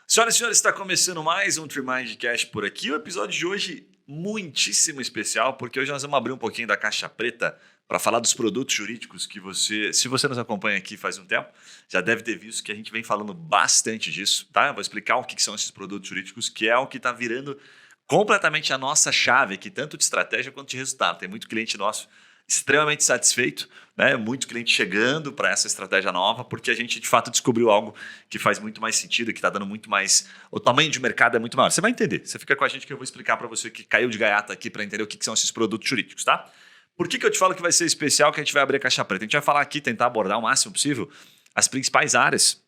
Senhoras e senhores, está começando mais um Trimind Cash por aqui. O episódio de hoje muitíssimo especial, porque hoje nós vamos abrir um pouquinho da caixa preta para falar dos produtos jurídicos que se você nos acompanha aqui faz um tempo, já deve ter visto que a gente vem falando bastante disso, tá? Eu vou explicar o que são esses produtos jurídicos, que é o que está virando completamente a nossa chave aqui, tanto de estratégia quanto de resultado. Tem muito cliente nosso extremamente satisfeito, né? Muito cliente chegando para essa estratégia nova, porque a gente de fato descobriu algo que faz muito mais sentido, que está dando muito mais... O tamanho de mercado é muito maior. Você vai entender. Você fica com a gente que eu vou explicar para você que caiu de gaiata aqui para entender o que são esses produtos jurídicos, tá? Por que eu te falo que vai ser especial, que a gente vai abrir a caixa preta? A gente vai falar aqui, tentar abordar o máximo possível as principais áreas,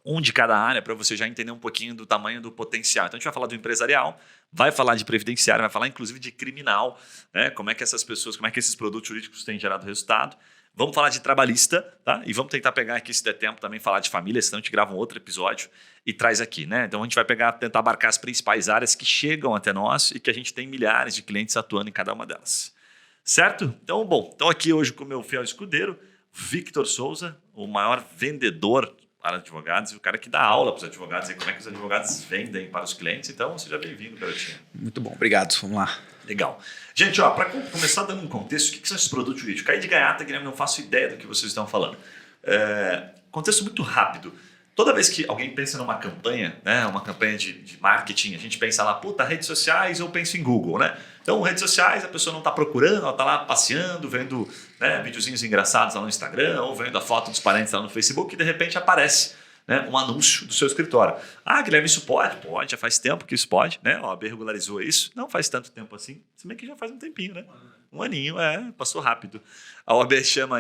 um de cada área, para você já entender um pouquinho do tamanho do potencial. Então a gente vai falar do empresarial, vai falar de previdenciário, vai falar inclusive de criminal, né? Como é que essas pessoas, como é que esses produtos jurídicos têm gerado resultado. Vamos falar de trabalhista, tá? E vamos tentar pegar aqui, se der tempo, também falar de família, senão a gente grava um outro episódio e traz aqui, né? Então a gente vai tentar abarcar as principais áreas que chegam até nós e que a gente tem milhares de clientes atuando em cada uma delas. Certo? Então, estou aqui hoje com o meu fiel escudeiro, Victor Souza, o maior vendedor para advogados e o cara que dá aula para os advogados e como é que os advogados vendem para os clientes. Então, seja bem-vindo, garotinho. Muito bom, obrigado. Vamos lá. Legal. Gente, para começar dando um contexto, o que são esses produtos jurídicos? Caí de gaiata, Guilherme, não faço ideia do que vocês estão falando. Contexto muito rápido. Toda vez que alguém pensa numa campanha, né, uma campanha de marketing, a gente pensa lá, redes sociais, eu penso em Google, né? Então, redes sociais, a pessoa não está procurando, ela está lá passeando, vendo, né, videozinhos engraçados lá no Instagram, ou vendo a foto dos parentes lá no Facebook, e de repente aparece, né, um anúncio do seu escritório. Ah, Guilherme, isso pode? Pode, já faz tempo que isso pode, né? A OAB regularizou isso, não faz tanto tempo assim, se bem que já faz um tempinho, né? Um aninho, passou rápido. A OAB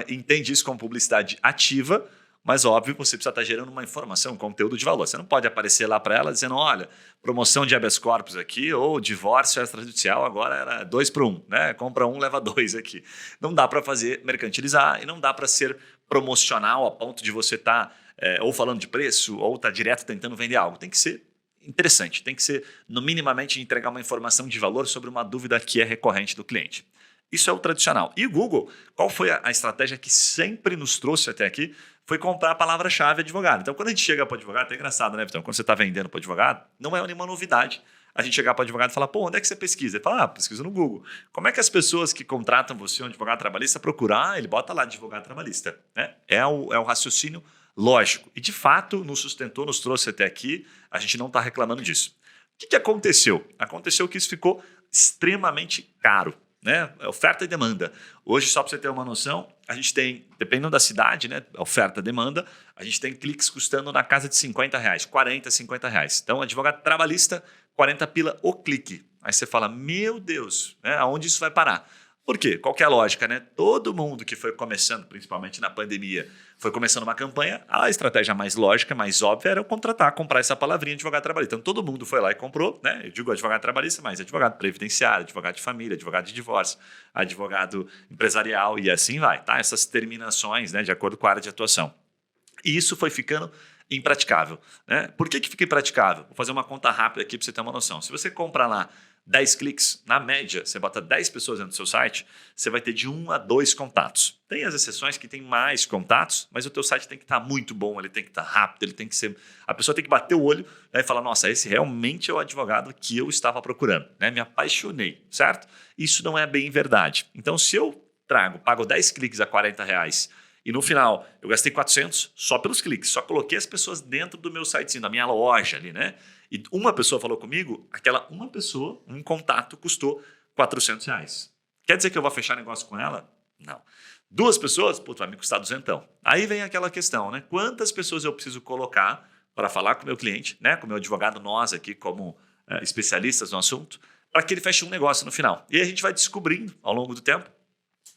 entende isso como publicidade ativa, mas, óbvio, você precisa estar gerando uma informação, um conteúdo de valor. Você não pode aparecer lá para ela dizendo, olha, promoção de habeas corpus aqui ou divórcio extrajudicial agora era 2 por 1, né? Compra 1, leva 2 aqui. Não dá para fazer mercantilizar e não dá para ser promocional a ponto de você estar ou falando de preço ou estar direto tentando vender algo. Tem que ser interessante, tem que ser, no minimamente, entregar uma informação de valor sobre uma dúvida que é recorrente do cliente. Isso é o tradicional. E o Google, qual foi a estratégia que sempre nos trouxe até aqui? Foi comprar a palavra-chave advogado. Então, quando a gente chega para o advogado, é engraçado, né? Então, quando você está vendendo para o advogado, não é nenhuma novidade a gente chegar para o advogado e falar, onde é que você pesquisa? Ele fala, pesquisa no Google. Como é que as pessoas que contratam você, um advogado trabalhista, procuram? Ele bota lá advogado trabalhista. Né? É o raciocínio lógico. E, de fato, nos sustentou, nos trouxe até aqui. A gente não está reclamando disso. O que aconteceu? Aconteceu que isso ficou extremamente caro. Né? Oferta e demanda. Hoje, só para você ter uma noção, a gente tem, dependendo da cidade, né? Oferta e demanda, a gente tem cliques custando na casa de R$50, 40, R$50. Então, advogado trabalhista, 40 pila o clique. Aí você fala, meu Deus, né? Aonde isso vai parar? Por quê? Qual que é a lógica? Né? Todo mundo que foi começando, principalmente na pandemia, foi começando uma campanha, a estratégia mais lógica, mais óbvia, era comprar essa palavrinha de advogado trabalhista. Então, todo mundo foi lá e comprou, né? Eu digo advogado trabalhista, mas advogado previdenciário, advogado de família, advogado de divórcio, advogado empresarial e assim vai, tá? Essas terminações, né, de acordo com a área de atuação. E isso foi ficando impraticável. Né? Por que fica impraticável? Vou fazer uma conta rápida aqui para você ter uma noção. Se você comprar lá 10 cliques, na média, você bota 10 pessoas dentro do seu site, você vai ter de 1 a 2 contatos. Tem as exceções que tem mais contatos, mas o teu site tem que estar muito bom, ele tem que estar rápido, ele tem que ser... A pessoa tem que bater o olho, né, e falar, nossa, esse realmente é o advogado que eu estava procurando. Né? Me apaixonei, certo? Isso não é bem verdade. Então, se eu pago 10 cliques a R$40 e no final eu gastei 400 só pelos cliques, só coloquei as pessoas dentro do meu sitezinho, da minha loja ali, né? E uma pessoa falou comigo, aquela uma pessoa, um contato, custou R$400. Quer dizer que eu vou fechar negócio com ela? Não. 2 pessoas, vai me custar 200. Aí vem aquela questão, né? Quantas pessoas eu preciso colocar para falar com o meu cliente, né? Com o meu advogado, nós aqui como especialistas no assunto, para que ele feche um negócio no final. E aí a gente vai descobrindo ao longo do tempo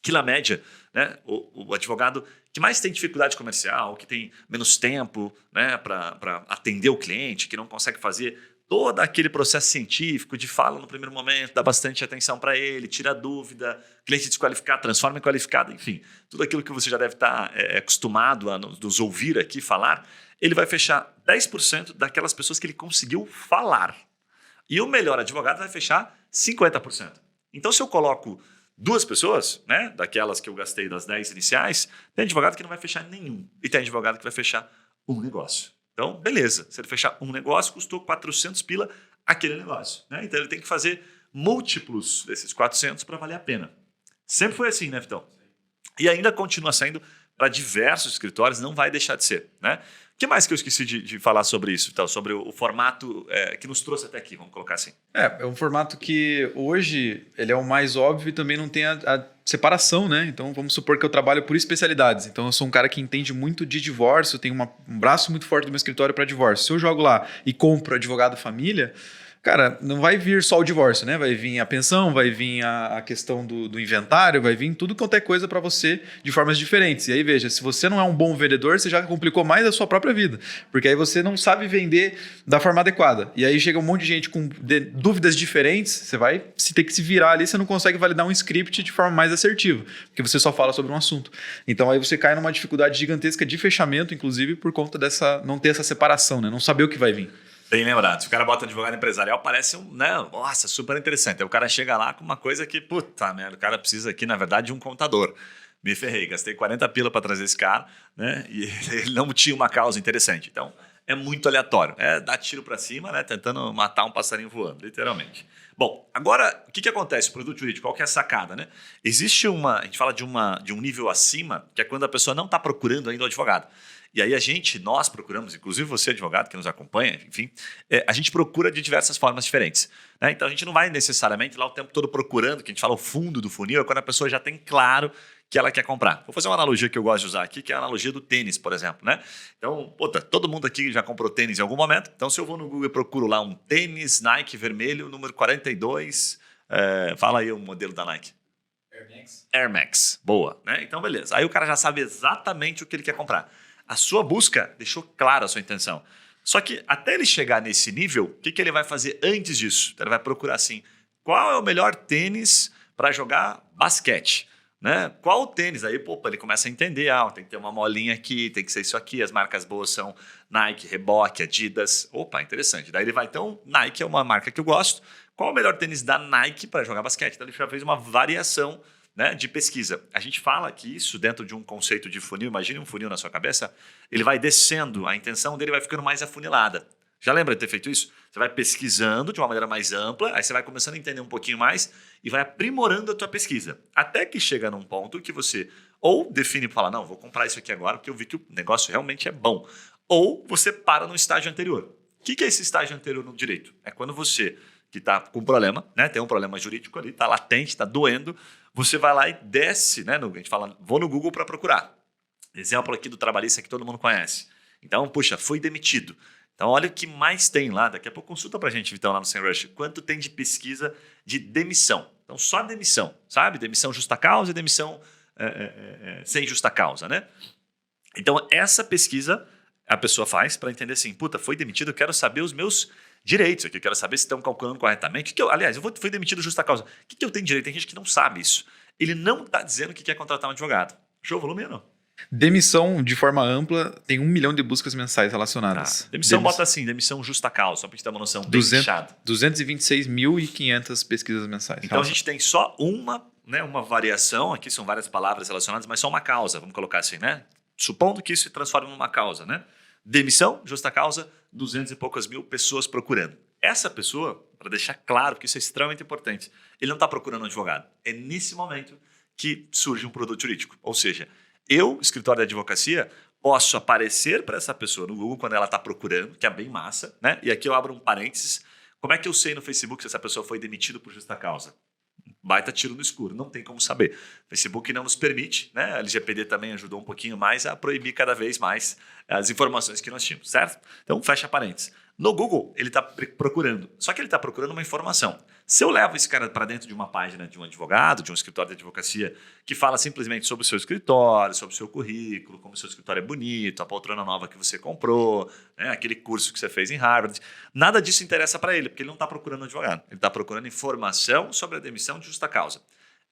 que, na média, né, o advogado que mais tem dificuldade comercial, que tem menos tempo, né, para atender o cliente, que não consegue fazer todo aquele processo científico de fala no primeiro momento, dá bastante atenção para ele, tira dúvida, cliente desqualificado, transforma em qualificado, enfim, tudo aquilo que você já deve estar acostumado a nos ouvir aqui falar, ele vai fechar 10% daquelas pessoas que ele conseguiu falar. E o melhor advogado vai fechar 50%. Então, se eu coloco 2 pessoas, né, daquelas que eu gastei das 10 iniciais, tem advogado que não vai fechar nenhum. E tem advogado que vai fechar um negócio. Então, beleza. Se ele fechar um negócio, custou 400 pila aquele negócio. Né? Então, ele tem que fazer múltiplos desses 400 para valer a pena. Sempre foi assim, né, Vitão? E ainda continua sendo para diversos escritórios, não vai deixar de ser. Né? O que mais que eu esqueci de falar sobre isso, Vitão? Sobre o formato que nos trouxe até aqui, vamos colocar assim. É um formato que hoje ele é o mais óbvio e também não tem a separação, né? Então vamos supor que eu trabalho por especialidades. Então eu sou um cara que entende muito de divórcio, tenho um braço muito forte do meu escritório para divórcio. Se eu jogo lá e compro advogado família, cara, não vai vir só o divórcio, né? Vai vir a pensão, vai vir a questão do inventário, vai vir tudo quanto é coisa para você de formas diferentes. E aí, veja, se você não é um bom vendedor, você já complicou mais a sua própria vida. Porque aí você não sabe vender da forma adequada. E aí chega um monte de gente com dúvidas diferentes, você vai ter que se virar ali, você não consegue validar um script de forma mais assertiva, porque você só fala sobre um assunto. Então aí você cai numa dificuldade gigantesca de fechamento, inclusive por conta dessa não ter essa separação, né? Não saber o que vai vir. Bem lembrado. Se o cara bota advogado empresarial, parece nossa, super interessante. Aí o cara chega lá com uma coisa que, puta merda, o cara precisa aqui, na verdade, de um contador. Me ferrei, gastei 40 pila para trazer esse cara, né? E ele não tinha uma causa interessante. Então, é muito aleatório. É dar tiro para cima, né? Tentando matar um passarinho voando, literalmente. Bom, agora, o que acontece? O produto jurídico, qual que é a sacada, né? Existe a gente fala de um nível acima, que é quando a pessoa não está procurando ainda o advogado. E aí nós procuramos, inclusive você, advogado, que nos acompanha, enfim, a gente procura de diversas formas diferentes. Né? Então, a gente não vai necessariamente lá o tempo todo procurando, que a gente fala o fundo do funil, é quando a pessoa já tem claro que ela quer comprar. Vou fazer uma analogia que eu gosto de usar aqui, que é a analogia do tênis, por exemplo. Né? Então, todo mundo aqui já comprou tênis em algum momento. Então, se eu vou no Google e procuro lá um tênis Nike vermelho, número 42, fala aí o modelo da Nike. Air Max. Air Max, boa. Né? Então, beleza. Aí o cara já sabe exatamente o que ele quer comprar. A sua busca deixou clara a sua intenção. Só que até ele chegar nesse nível, o que ele vai fazer antes disso? Ele vai procurar assim, qual é o melhor tênis para jogar basquete? Né? Qual o tênis? Aí ele começa a entender, tem que ter uma molinha aqui, tem que ser isso aqui, as marcas boas são Nike, Reebok, Adidas. Opa, interessante. Daí ele vai, então, Nike é uma marca que eu gosto. Qual o melhor tênis da Nike para jogar basquete? Então ele já fez uma variação, né, de pesquisa. A gente fala que isso dentro de um conceito de funil, imagine um funil na sua cabeça, ele vai descendo, a intenção dele vai ficando mais afunilada. Já lembra de ter feito isso? Você vai pesquisando de uma maneira mais ampla, aí você vai começando a entender um pouquinho mais e vai aprimorando a tua pesquisa. Até que chega num ponto que você ou define e fala, não, vou comprar isso aqui agora porque eu vi que o negócio realmente é bom. Ou você para no estágio anterior. O que é esse estágio anterior no direito? É quando você, que está com problema, né, tem um problema jurídico ali, está latente, está doendo, você vai lá e desce, né? A gente fala, vou no Google para procurar. Exemplo aqui do trabalhista que todo mundo conhece. Então, puxa, fui demitido. Então, olha o que mais tem lá. Daqui a pouco consulta para a gente, Vitão, lá no SEMrush. Quanto tem de pesquisa de demissão. Então, só demissão, sabe? Demissão justa causa e demissão sem justa causa, né? Então, essa pesquisa a pessoa faz para entender assim, puta, foi demitido, eu quero saber os meus direitos aqui, eu quero saber se estão calculando corretamente. Fui demitido justa causa. O que eu tenho direito? Tem gente que não sabe isso. Ele não está dizendo que quer contratar um advogado. Show o volume ou não? Demissão, de forma ampla, tem 1 milhão de buscas mensais relacionadas. Demissão bota assim, demissão justa causa, só para a gente ter uma noção bem fechada. 226.500 pesquisas mensais. Então a gente tem só uma variação, aqui são várias palavras relacionadas, mas só uma causa, vamos colocar assim, né? Supondo que isso se transforme numa causa, né? Demissão, justa causa, 200 e poucas mil pessoas procurando. Essa pessoa, para deixar claro, porque isso é extremamente importante, ele não está procurando um advogado. É nesse momento que surge um produto jurídico. Ou seja, eu, escritório de advocacia, posso aparecer para essa pessoa no Google quando ela está procurando, que é bem massa, né? E aqui eu abro um parênteses. Como é que eu sei no Facebook se essa pessoa foi demitida por justa causa? Baita tiro no escuro, não tem como saber. O Facebook não nos permite, né? A LGPD também ajudou um pouquinho mais a proibir cada vez mais as informações que nós tínhamos, certo? Então, fecha parênteses. No Google, ele está procurando, só que ele está procurando uma informação. Se eu levo esse cara para dentro de uma página de um advogado, de um escritório de advocacia, que fala simplesmente sobre o seu escritório, sobre o seu currículo, como o seu escritório é bonito, a poltrona nova que você comprou, né, aquele curso que você fez em Harvard, nada disso interessa para ele, porque ele não está procurando um advogado. Ele está procurando informação sobre a demissão de justa causa.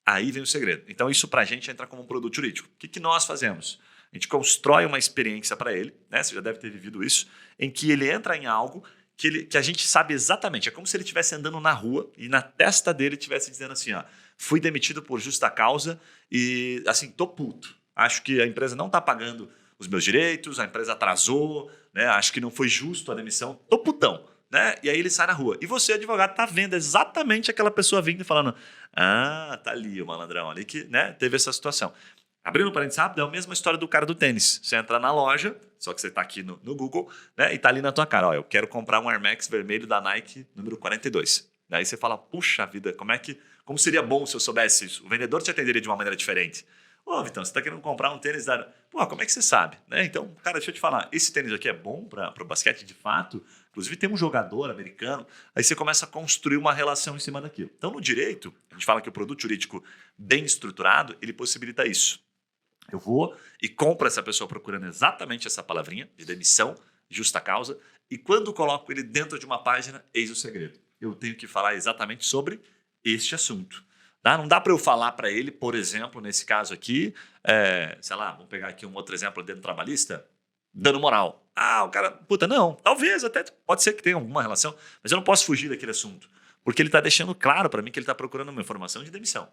Aí vem o segredo. Então, isso para a gente entra como um produto jurídico. O que nós fazemos? A gente constrói uma experiência para ele, né? Você já deve ter vivido isso, em que ele entra em algo que a gente sabe exatamente. É como se ele estivesse andando na rua e na testa dele estivesse dizendo assim, fui demitido por justa causa e, assim, tô puto. Acho que a empresa não está pagando os meus direitos, a empresa atrasou, né? Acho que não foi justo a demissão, tô putão. Né? E aí ele sai na rua. E você, advogado, tá vendo exatamente aquela pessoa vindo e falando: ah, tá ali o malandrão ali que, né, teve essa situação. Abrindo um parênteses rápido, é a mesma história do cara do tênis. Você entra na loja, só que você tá aqui no Google, né, e tá ali na tua cara: ó, eu quero comprar um Air Max vermelho da Nike número 42. Daí você fala: puxa vida, como seria bom se eu soubesse isso? O vendedor te atenderia de uma maneira diferente. Ô, Vitão, você tá querendo comprar um tênis da... Pô, como é que você sabe? Né? Então, cara, deixa eu te falar. Esse tênis aqui é bom para o basquete de fato? Inclusive tem um jogador americano. Aí você começa a construir uma relação em cima daquilo. Então, no direito, a gente fala que o produto jurídico bem estruturado, ele possibilita isso. Eu vou e compro essa pessoa procurando exatamente essa palavrinha de demissão, justa causa, e quando coloco ele dentro de uma página, eis o segredo. Eu tenho que falar exatamente sobre este assunto. Tá? Não dá para eu falar para ele, por exemplo, nesse caso aqui, sei lá, vamos pegar aqui um outro exemplo dentro do trabalhista, dano moral. Ah, o cara, puta, não, talvez até, pode ser que tenha alguma relação, mas eu não posso fugir daquele assunto, porque ele está deixando claro para mim que ele está procurando uma informação de demissão.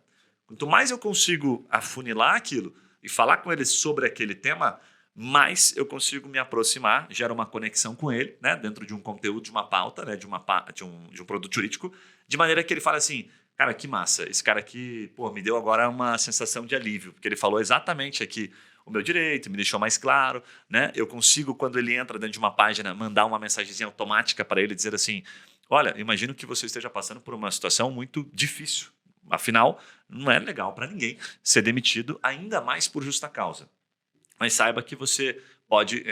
Quanto mais eu consigo afunilar aquilo e falar com ele sobre aquele tema, mais eu consigo me aproximar, gera uma conexão com ele, né, dentro de um conteúdo, de uma pauta, né, de um produto jurídico, de maneira que ele fala assim: cara, que massa, esse cara aqui, pô, me deu agora uma sensação de alívio, porque ele falou exatamente aqui o meu direito, me deixou mais claro, né? Eu consigo, quando ele entra dentro de uma página, mandar uma mensagenzinha automática para ele, dizer assim: olha, imagino que você esteja passando por uma situação muito difícil. Afinal, não é legal para ninguém ser demitido, ainda mais por justa causa. Mas saiba que você pode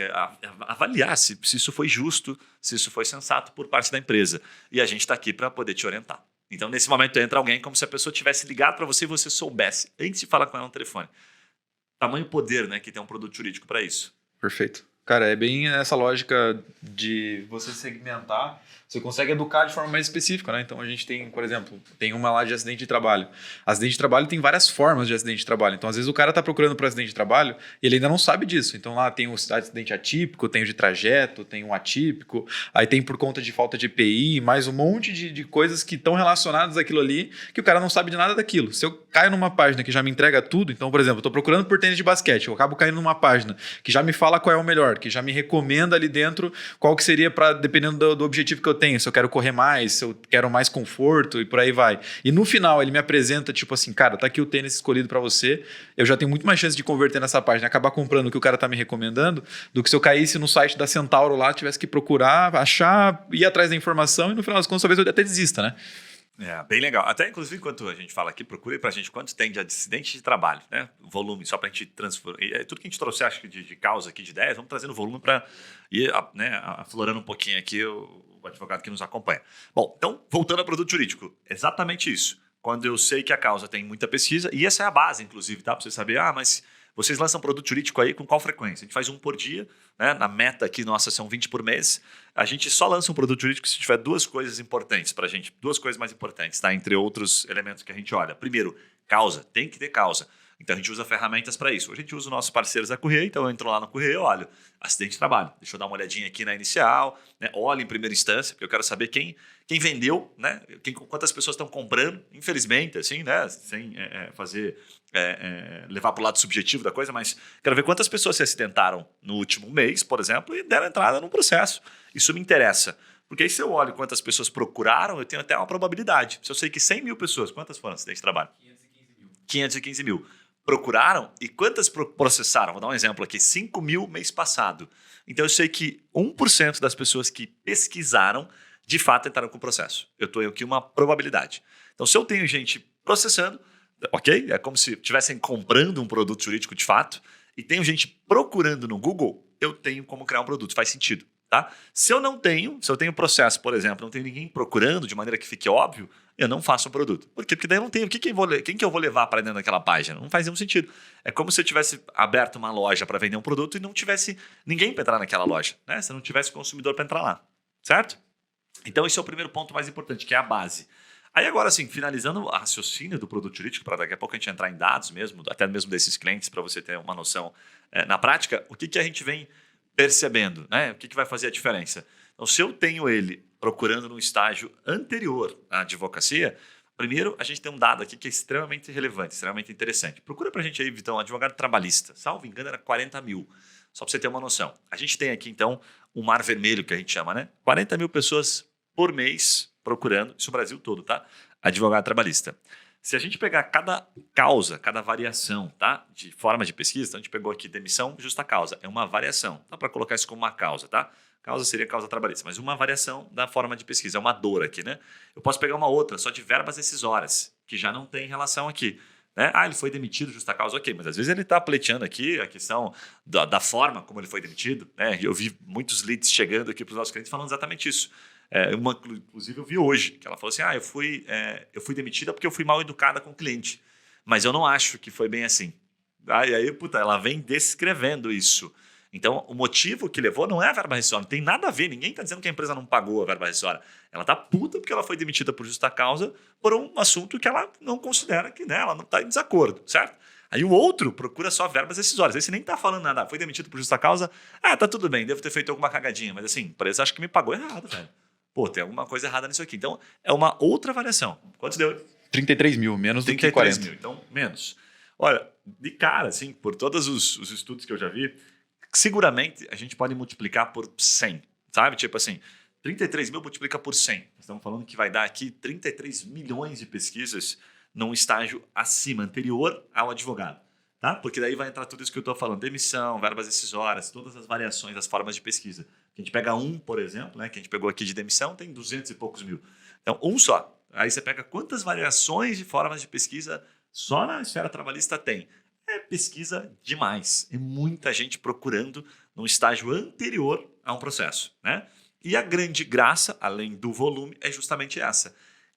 avaliar se isso foi justo, se isso foi sensato por parte da empresa. E a gente está aqui para poder te orientar. Então, nesse momento, entra alguém como se a pessoa tivesse ligado para você e você soubesse, antes de falar com ela no telefone. Tamanho poder, né, que tem um produto jurídico para isso. Perfeito. Cara, é bem essa lógica de você segmentar, você consegue educar de forma mais específica, né? Então a gente tem, por exemplo, tem uma lá de acidente de trabalho. Acidente de trabalho tem várias formas de acidente de trabalho. Então, às vezes, o cara está procurando por acidente de trabalho e ele ainda não sabe disso. Então, lá tem o acidente atípico, tem o de trajeto, tem o atípico, aí tem por conta de falta de EPI, mais um monte de coisas que estão relacionadas àquilo ali, que o cara não sabe de nada daquilo. Se eu caio numa página que já me entrega tudo, então, por exemplo, eu estou procurando por tênis de basquete, eu acabo caindo numa página que já me fala qual é o melhor, que já me recomenda ali dentro qual que seria para, dependendo do objetivo que eu tenho, se eu quero correr mais, se eu quero mais conforto e por aí vai. E no final ele me apresenta tipo assim: cara, tá aqui o tênis escolhido para você, eu já tenho muito mais chance de converter nessa página, acabar comprando o que o cara tá me recomendando, do que se eu caísse no site da Centauro lá, tivesse que procurar, achar, ir atrás da informação e no final das contas talvez eu até desista, né? Bem legal. Até, inclusive, enquanto a gente fala aqui, procure pra gente quanto tem de acidente de trabalho, né? Volume, só pra gente transformar. Tudo que a gente trouxe, acho que de causa aqui, de ideias, vamos trazendo volume pra ir, né, aflorando um pouquinho aqui o advogado que nos acompanha. Bom, então, voltando ao produto jurídico, exatamente isso. Quando eu sei que a causa tem muita pesquisa, e essa é a base, inclusive, tá? Pra você saber, mas vocês lançam produto jurídico aí com qual frequência? A gente faz um por dia, né? Na meta aqui nossa são 20 por mês. A gente só lança um produto jurídico se tiver duas coisas importantes para a gente, duas coisas mais importantes, tá? Entre outros elementos que a gente olha. Primeiro, causa, tem que ter causa. Então a gente usa ferramentas para isso. A gente usa os nossos parceiros da Correia, então eu entro lá no Correia, olho, acidente de trabalho. Deixa eu dar uma olhadinha aqui na inicial, né? Olho em primeira instância, porque eu quero saber quem vendeu, né? Quantas pessoas estão comprando, infelizmente, assim, né? Sem levar para o lado subjetivo da coisa, mas quero ver quantas pessoas se acidentaram no último mês, por exemplo, e deram entrada num processo. Isso me interessa. Porque aí se eu olho quantas pessoas procuraram, eu tenho até uma probabilidade. Se eu sei que 100 mil pessoas, quantas foram acidentes de trabalho? 515 mil. Procuraram e quantas processaram? Vou dar um exemplo aqui, 5 mil mês passado. Então eu sei que 1% das pessoas que pesquisaram, de fato entraram com o processo. Eu tenho aqui uma probabilidade. Então se eu tenho gente processando, ok? É como se estivessem comprando um produto jurídico de fato, e tenho gente procurando no Google, eu tenho como criar um produto, faz sentido. Tá? Se eu tenho processo, por exemplo, não tenho ninguém procurando de maneira que fique óbvio, eu não faço um produto. Por quê? Porque daí eu não tenho quem que eu vou levar para dentro daquela página? Não faz nenhum sentido. É como se eu tivesse aberto uma loja para vender um produto e não tivesse ninguém para entrar naquela loja. Né? Se não tivesse consumidor para entrar lá. Certo? Então esse é o primeiro ponto mais importante, que é a base. Aí agora, assim, finalizando o raciocínio do produto jurídico, para daqui a pouco a gente entrar em dados mesmo, até mesmo desses clientes, para você ter uma noção na prática, o que a gente vem percebendo, né? O que vai fazer a diferença? Então, se eu tenho ele procurando no estágio anterior à advocacia, primeiro, a gente tem um dado aqui que é extremamente relevante, extremamente interessante. Procura para a gente aí, Vitão, advogado trabalhista. Salvo engano, era 40 mil. Só para você ter uma noção. A gente tem aqui, então, um mar vermelho, que a gente chama, né? 40 mil pessoas por mês procurando, isso é o Brasil todo, tá? Advogado trabalhista. Se a gente pegar cada causa, cada variação, tá? De forma de pesquisa, então a gente pegou aqui demissão, justa causa. É uma variação. Dá para colocar isso como uma causa, tá? Causa seria causa trabalhista, mas uma variação da forma de pesquisa. É uma dor aqui, né? Eu posso pegar uma outra, só de verbas decisórias, que já não tem relação aqui. Né? Ele foi demitido justa causa, ok, mas às vezes ele está pleiteando aqui a questão da forma como ele foi demitido. Né? Eu vi muitos leads chegando aqui para os nossos clientes falando exatamente isso. Inclusive, eu vi hoje, que ela falou assim, eu fui demitida porque eu fui mal educada com o cliente, mas eu não acho que foi bem assim. E aí, ela vem descrevendo isso. Então, o motivo que levou não é a verba rescisória, não tem nada a ver, ninguém está dizendo que a empresa não pagou a verba rescisória. Ela está puta porque ela foi demitida por justa causa por um assunto que ela não considera que, né, ela não está em desacordo, certo? Aí o outro procura só verbas rescisórias. Aí você nem está falando nada, foi demitido por justa causa, tá tudo bem, devo ter feito alguma cagadinha, mas assim, a empresa acha que me pagou errado, velho. Pô, tem alguma coisa errada nisso aqui. Então, é uma outra variação. Quantos deu? 33 mil, menos do que 33 40. mil, então menos. Olha, de cara, assim, por todos os estudos que eu já vi, seguramente a gente pode multiplicar por 100, sabe? Tipo assim, 33 mil multiplica por 100. Nós estamos falando que vai dar aqui 33 milhões de pesquisas num estágio acima, anterior ao advogado. Tá? Porque daí vai entrar tudo isso que eu estou falando. Demissão, verbas decisórias, todas as variações das formas de pesquisa. A gente pega por exemplo, né, que a gente pegou aqui de demissão, tem 200 e poucos mil. Então, só. Aí você pega quantas variações de formas de pesquisa só na esfera trabalhista tem. É pesquisa demais. É muita gente procurando num estágio anterior a um processo. Né? E a grande graça, além do volume, é justamente essa.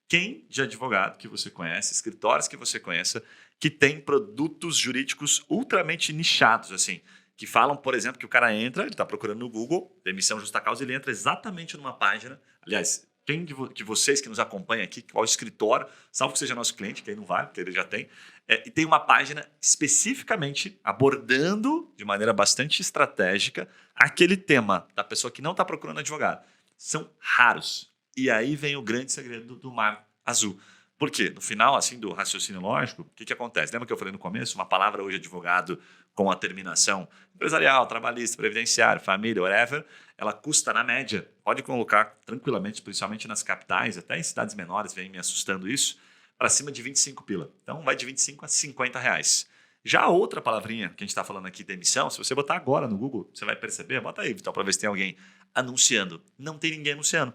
Quem de advogado que você conhece, escritórios que você conheça, que tem produtos jurídicos ultramente nichados, assim, que falam, por exemplo, que o cara entra, ele está procurando no Google, demissão justa causa, ele entra exatamente numa página. Aliás, quem de vocês que nos acompanha aqui, qual escritório, salvo que seja nosso cliente, que aí não vai, porque ele já tem, e tem uma página especificamente abordando, de maneira bastante estratégica, aquele tema da pessoa que não está procurando advogado. São raros. E aí vem o grande segredo do mar azul. Por quê? No final, assim, do raciocínio lógico, o que acontece? Lembra que eu falei no começo? Uma palavra hoje, advogado, com a terminação empresarial, trabalhista, previdenciário, família, whatever, ela custa, na média, pode colocar tranquilamente, principalmente nas capitais, até em cidades menores, vem me assustando isso, para cima de 25 pila. Então, vai de 25 a 50 reais. Já a outra palavrinha que a gente está falando aqui, demissão, se você botar agora no Google, você vai perceber, bota aí, Vital, para ver se tem alguém anunciando. Não tem ninguém anunciando.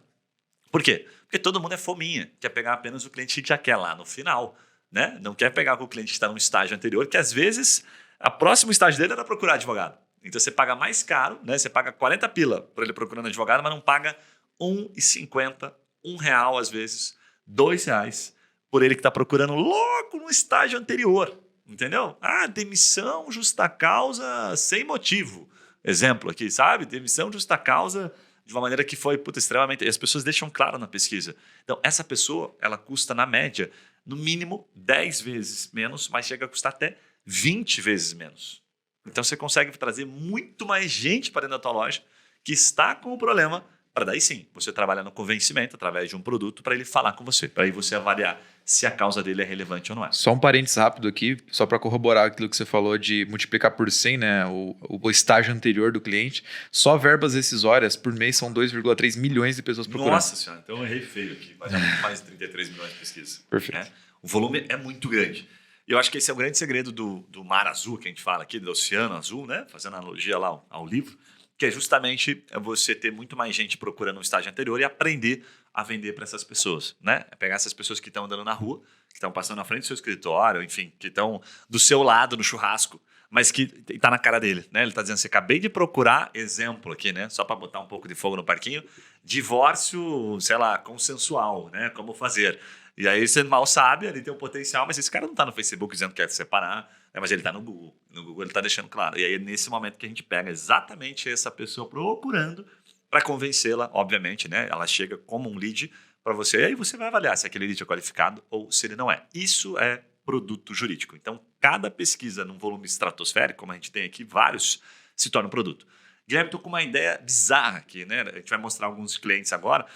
Por quê? Porque todo mundo é fominha, quer pegar apenas o cliente que já quer lá no final. Né? Não quer pegar com o cliente que está no estágio anterior, que às vezes a próximo estágio dele era procurar advogado. Então você paga mais caro, né? Você paga 40 pila para ele procurando advogado, mas não paga R$1,50, R$1 às vezes, R$2 por ele que está procurando logo no estágio anterior. Entendeu? Demissão, justa causa, sem motivo. Exemplo aqui, sabe? Demissão, justa causa, de uma maneira que foi extremamente... E as pessoas deixam claro na pesquisa. Então, essa pessoa, ela custa, na média, no mínimo 10 vezes menos, mas chega a custar até 20 vezes menos. Então, você consegue trazer muito mais gente para dentro da tua loja que está com o problema, para daí sim, você trabalhar no convencimento através de um produto para ele falar com você, para aí você avaliar se a causa dele é relevante ou não é. Só um parênteses rápido aqui, só para corroborar aquilo que você falou de multiplicar por 100, né, o estágio anterior do cliente. Só verbas rescisórias por mês são 2,3 milhões de pessoas procurando. Nossa senhora, então eu errei feio aqui, mas é muito mais de 33 milhões de pesquisas. Perfeito. Né? O volume é muito grande. E eu acho que esse é o grande segredo do mar azul que a gente fala aqui, do oceano azul, né? Fazendo analogia lá ao livro, que é justamente você ter muito mais gente procurando um estágio anterior e aprender a vender para essas pessoas, né? É pegar essas pessoas que estão andando na rua, que estão passando na frente do seu escritório, enfim, que estão do seu lado no churrasco, mas que está na cara dele, né? Ele está dizendo assim, acabei de procurar, exemplo aqui, né? Só para botar um pouco de fogo no parquinho, divórcio, sei lá, consensual, né? Como fazer. E aí você mal sabe, ele tem um potencial, mas esse cara não está no Facebook dizendo que quer se separar, né? Mas ele está no Google. No Google ele está deixando claro. E aí é nesse momento que a gente pega exatamente essa pessoa procurando para convencê-la, obviamente, né? Ela chega como um lead para você, e aí você vai avaliar se aquele lead é qualificado ou se ele não é. Isso é produto jurídico. Então, cada pesquisa num volume estratosférico, como a gente tem aqui, vários, se torna um produto. Guilherme, estou com uma ideia bizarra aqui, né? A gente vai mostrar alguns clientes agora,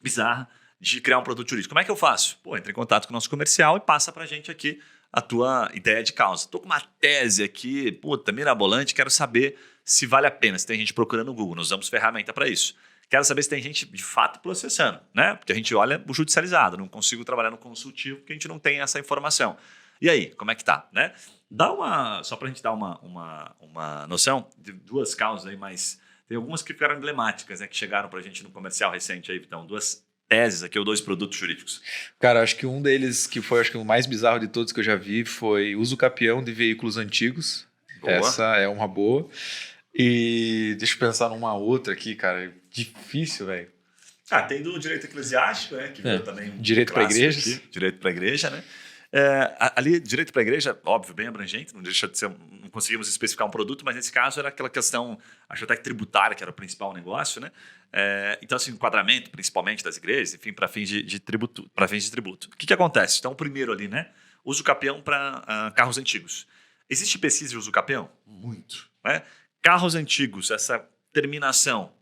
bizarra, de criar um produto jurídico. Como é que eu faço? Entra em contato com o nosso comercial e passa para a gente aqui a tua ideia de causa. Estou com uma tese aqui, mirabolante, quero saber se vale a pena, se tem gente procurando no Google, nós usamos ferramenta para isso. Quero saber se tem gente de fato processando, né? Porque a gente olha o judicializado, não consigo trabalhar no consultivo porque a gente não tem essa informação. E aí, como é que tá, né? Só para a gente dar uma noção de duas causas aí, mas tem algumas que ficaram emblemáticas, né? Que chegaram para a gente no comercial recente aí, então, duas teses aqui, ou dois produtos jurídicos. Cara, acho que um deles, que foi acho que o mais bizarro de todos que eu já vi, foi uso capião de veículos antigos. Boa. Essa é uma boa. E deixa eu pensar numa outra aqui, cara. Difícil, velho. Tem do direito eclesiástico, né? Que veio também direito para igrejas. Aqui, direito para igreja, né? Ali, direito para igreja, óbvio, bem abrangente, não deixa de ser, não conseguimos especificar um produto, mas nesse caso era aquela questão, acho até que tributária, que era o principal negócio, né? Então, assim, enquadramento, principalmente das igrejas, enfim, para fins de tributo. O que acontece? Então, o primeiro ali, né? Uso capião para carros antigos. Existe pesquisa de uso capião? Muito, né? Carros antigos, essa terminação,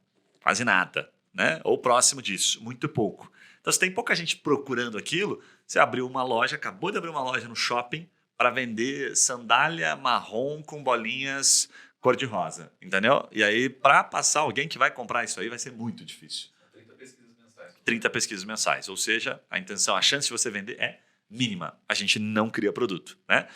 quase nada, né? Ou próximo disso, muito pouco. Então, se tem pouca gente procurando aquilo, você abriu uma loja, acabou de abrir uma loja no shopping para vender sandália marrom com bolinhas cor-de-rosa, entendeu? E aí, para passar alguém que vai comprar isso aí, vai ser muito difícil. 30 pesquisas mensais. 30 pesquisas mensais, ou seja, a chance de você vender é mínima. A gente não cria produto, né?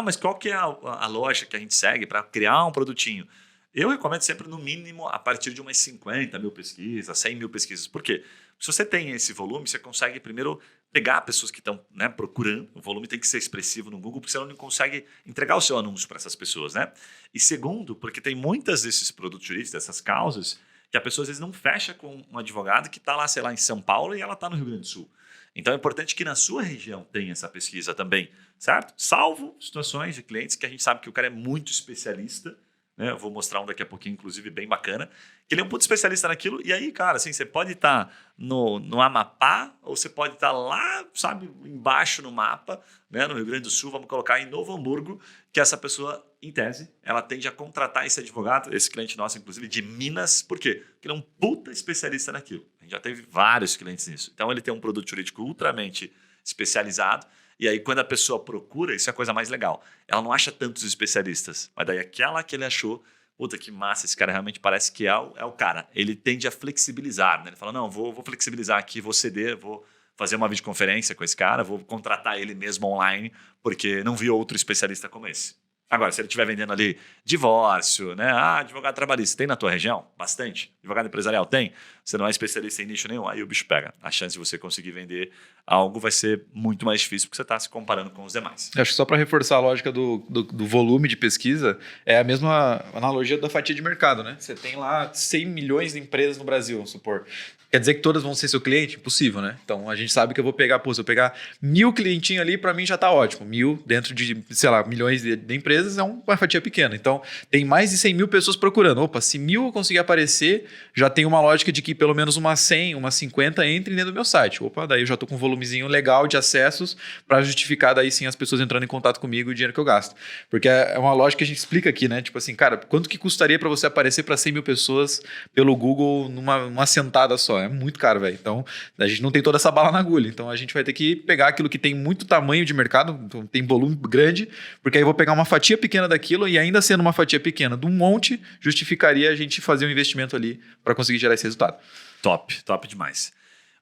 Mas qual que é a loja que a gente segue para criar um produtinho? Eu recomendo sempre, no mínimo, a partir de umas 50 mil pesquisas, 100 mil pesquisas. Por quê? Se você tem esse volume, você consegue primeiro pegar pessoas que estão, né, procurando. O volume tem que ser expressivo no Google, porque senão não consegue entregar o seu anúncio para essas pessoas, né? E segundo, porque tem muitas desses produtos jurídicos, dessas causas, que a pessoa às vezes não fecha com um advogado que está lá, sei lá, em São Paulo e ela está no Rio Grande do Sul. Então é importante que na sua região tenha essa pesquisa também, certo? Salvo situações de clientes que a gente sabe que o cara é muito especialista, né? Eu vou mostrar um daqui a pouquinho, inclusive, bem bacana, que ele é um puto especialista naquilo, e aí, cara, assim, você pode estar no Amapá, ou você pode estar lá, sabe, embaixo no mapa, né, no Rio Grande do Sul, vamos colocar em Novo Hamburgo, que essa pessoa, em tese, ela tende a contratar esse advogado, esse cliente nosso, inclusive, de Minas, por quê? Porque ele é um puta especialista naquilo. A gente já teve vários clientes nisso. Então, ele tem um produto jurídico ultramente especializado. E aí, quando a pessoa procura, isso é a coisa mais legal. Ela não acha tantos especialistas, mas daí aquela que ele achou, puta, que massa, esse cara realmente parece que é o cara. Ele tende a flexibilizar, né? Ele fala, não, vou flexibilizar aqui, vou ceder, vou fazer uma videoconferência com esse cara, vou contratar ele mesmo online, porque não vi outro especialista como esse. Agora, se ele estiver vendendo ali divórcio, né? Advogado trabalhista, tem na tua região? Bastante. Advogado empresarial, tem? Você não é especialista em nicho nenhum, aí o bicho pega. A chance de você conseguir vender algo vai ser muito mais difícil porque você está se comparando com os demais. Acho que só para reforçar a lógica do volume de pesquisa, é a mesma analogia da fatia de mercado, né? Você tem lá 100 milhões de empresas no Brasil, vamos supor. Quer dizer que todas vão ser seu cliente? Impossível, né? Então, a gente sabe que eu vou pegar, se eu pegar 1.000 clientinhos ali, para mim já está ótimo. 1.000 dentro de, sei lá, milhões de empresas é uma fatia pequena. Então, tem mais de 100 mil pessoas procurando. Opa, se 1.000 eu conseguir aparecer, já tem uma lógica de que pelo menos umas 100, umas 50 entrem dentro do meu site. Opa, daí eu já estou com um volumezinho legal de acessos para justificar daí sim as pessoas entrando em contato comigo e o dinheiro que eu gasto. Porque é uma lógica que a gente explica aqui, né? Tipo assim, cara, quanto que custaria para você aparecer para 100 mil pessoas pelo Google numa sentada só? É muito caro, velho. Então, a gente não tem toda essa bala na agulha. Então, a gente vai ter que pegar aquilo que tem muito tamanho de mercado, então, tem volume grande, porque aí eu vou pegar uma fatia pequena daquilo e ainda sendo uma fatia pequena de um monte, justificaria a gente fazer um investimento ali para conseguir gerar esse resultado. Top demais.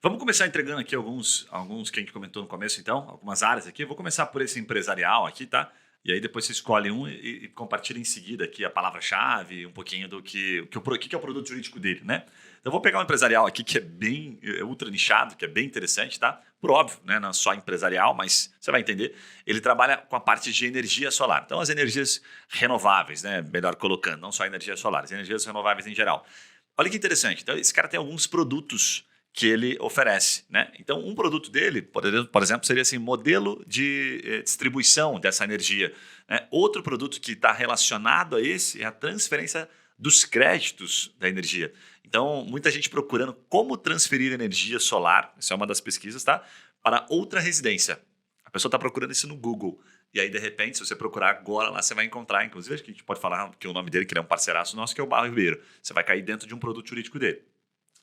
Vamos começar entregando aqui alguns que a gente comentou no começo, então, algumas áreas aqui. Eu vou começar por esse empresarial aqui, tá? E aí depois você escolhe um e compartilha em seguida aqui a palavra-chave, um pouquinho do que é o produto jurídico dele, né? Então eu vou pegar um empresarial aqui que é bem ultra nichado, que é bem interessante, tá? Por óbvio, né? Não é só empresarial, mas você vai entender. Ele trabalha com a parte de energia solar. Então as energias renováveis, né? Melhor colocando, não só energia solar, as energias renováveis em geral. Olha que interessante. Então esse cara tem alguns produtos que ele oferece, né? Então, um produto dele, por exemplo, seria assim, modelo de distribuição dessa energia, né? Outro produto que está relacionado a esse é a transferência dos créditos da energia. Então, muita gente procurando como transferir energia solar, isso é uma das pesquisas, tá? Para outra residência. A pessoa está procurando isso no Google. E aí, de repente, se você procurar agora lá, você vai encontrar, inclusive, acho que a gente pode falar que o nome dele, que ele é um parceiraço nosso, que é o Barro Ribeiro. Você vai cair dentro de um produto jurídico dele.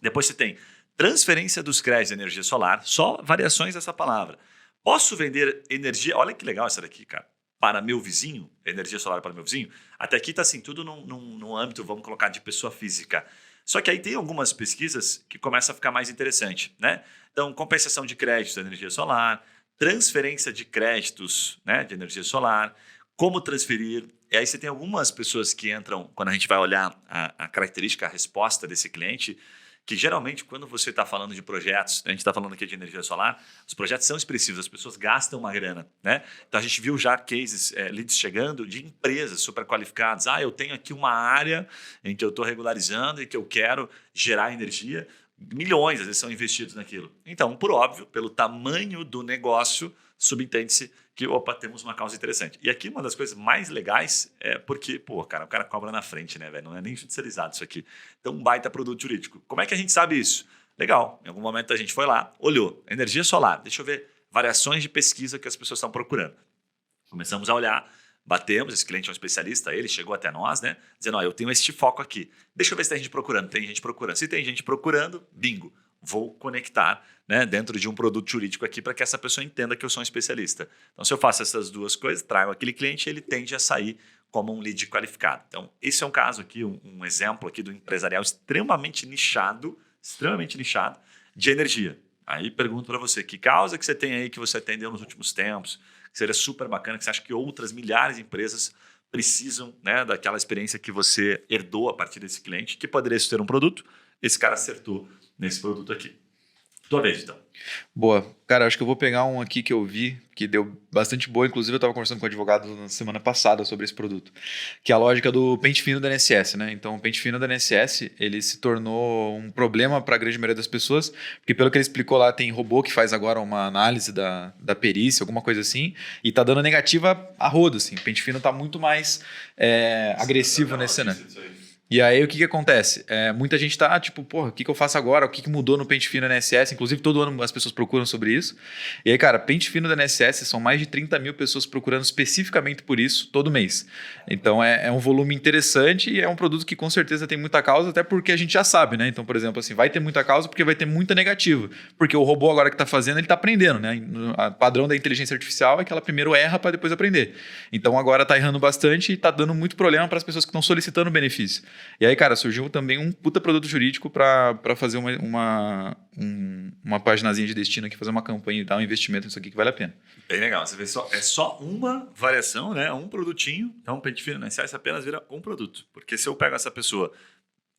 Depois você tem transferência dos créditos de energia solar, só variações dessa palavra. Posso vender energia? Olha que legal essa daqui, cara. para meu vizinho, energia solar para meu vizinho, até aqui está assim, tudo num âmbito, vamos colocar, de pessoa física. Só que aí tem algumas pesquisas que começam a ficar mais interessante, né? Então, compensação de créditos da energia solar, transferência de créditos, né, de energia solar, como transferir. E aí você tem algumas pessoas que entram, quando a gente vai olhar a característica, a resposta desse cliente, que geralmente quando você está falando de projetos, a gente está falando aqui de energia solar, os projetos são expressivos, as pessoas gastam uma grana, né? Então a gente viu já cases, leads chegando de empresas super qualificadas. Eu tenho aqui uma área em que eu estou regularizando e que eu quero gerar energia. Milhões, às vezes, são investidos naquilo. Então, por óbvio, pelo tamanho do negócio, subentende-se que, temos uma causa interessante. E aqui uma das coisas mais legais é porque, o cara cobra na frente, né, velho? Não é nem judicializado isso aqui. Então, um baita produto jurídico. Como é que a gente sabe isso? Legal, em algum momento a gente foi lá, olhou, energia solar, deixa eu ver variações de pesquisa que as pessoas estão procurando. Começamos a olhar, batemos, esse cliente é um especialista, ele chegou até nós, né? Dizendo, eu tenho este foco aqui. Deixa eu ver se tem gente procurando. Tem gente procurando. Se tem gente procurando, bingo. Vou conectar, né, dentro de um produto jurídico aqui para que essa pessoa entenda que eu sou um especialista. Então, se eu faço essas duas coisas, trago aquele cliente, ele tende a sair como um lead qualificado. Então, esse é um caso aqui, um exemplo aqui do empresarial extremamente nichado de energia. Aí pergunto para você, que causa que você tem aí que você atendeu nos últimos tempos, que seria super bacana, que você acha que outras milhares de empresas precisam, né, daquela experiência que você herdou a partir desse cliente, que poderia ser um produto, esse cara acertou nesse produto aqui. Tua vez, então. Boa. Cara, acho que eu vou pegar um aqui que eu vi, que deu bastante boa. Inclusive, eu estava conversando com o advogado na semana passada sobre esse produto, que é a lógica do pente fino da INSS, né? Então, o pente fino da INSS, ele se tornou um problema para a grande maioria das pessoas, porque pelo que ele explicou lá, tem robô que faz agora uma análise da perícia, alguma coisa assim, e tá dando negativa a rodo, assim. O pente fino tá muito mais agressivo nesse cenário. E aí, o que acontece? Muita gente tá tipo, o que eu faço agora? O que mudou no pente fino da INSS? Inclusive, todo ano as pessoas procuram sobre isso. E aí, cara, pente fino da INSS são mais de 30 mil pessoas procurando especificamente por isso todo mês. Então, é um volume interessante e é um produto que com certeza tem muita causa, até porque a gente já sabe, né? Então, por exemplo, assim, vai ter muita causa porque vai ter muita negativa. Porque o robô agora que está fazendo, ele está aprendendo, né? O padrão da inteligência artificial é que ela primeiro erra para depois aprender. Então, agora está errando bastante e está dando muito problema para as pessoas que estão solicitando o benefício. E aí, cara, surgiu também um puta produto jurídico para fazer uma paginazinha de destino aqui, fazer uma campanha e dar um investimento nisso aqui que vale a pena. Bem legal. Você vê, é só uma variação, né? Um produtinho. Então, o pente fino na INSS apenas vira um produto. Porque se eu pego essa pessoa que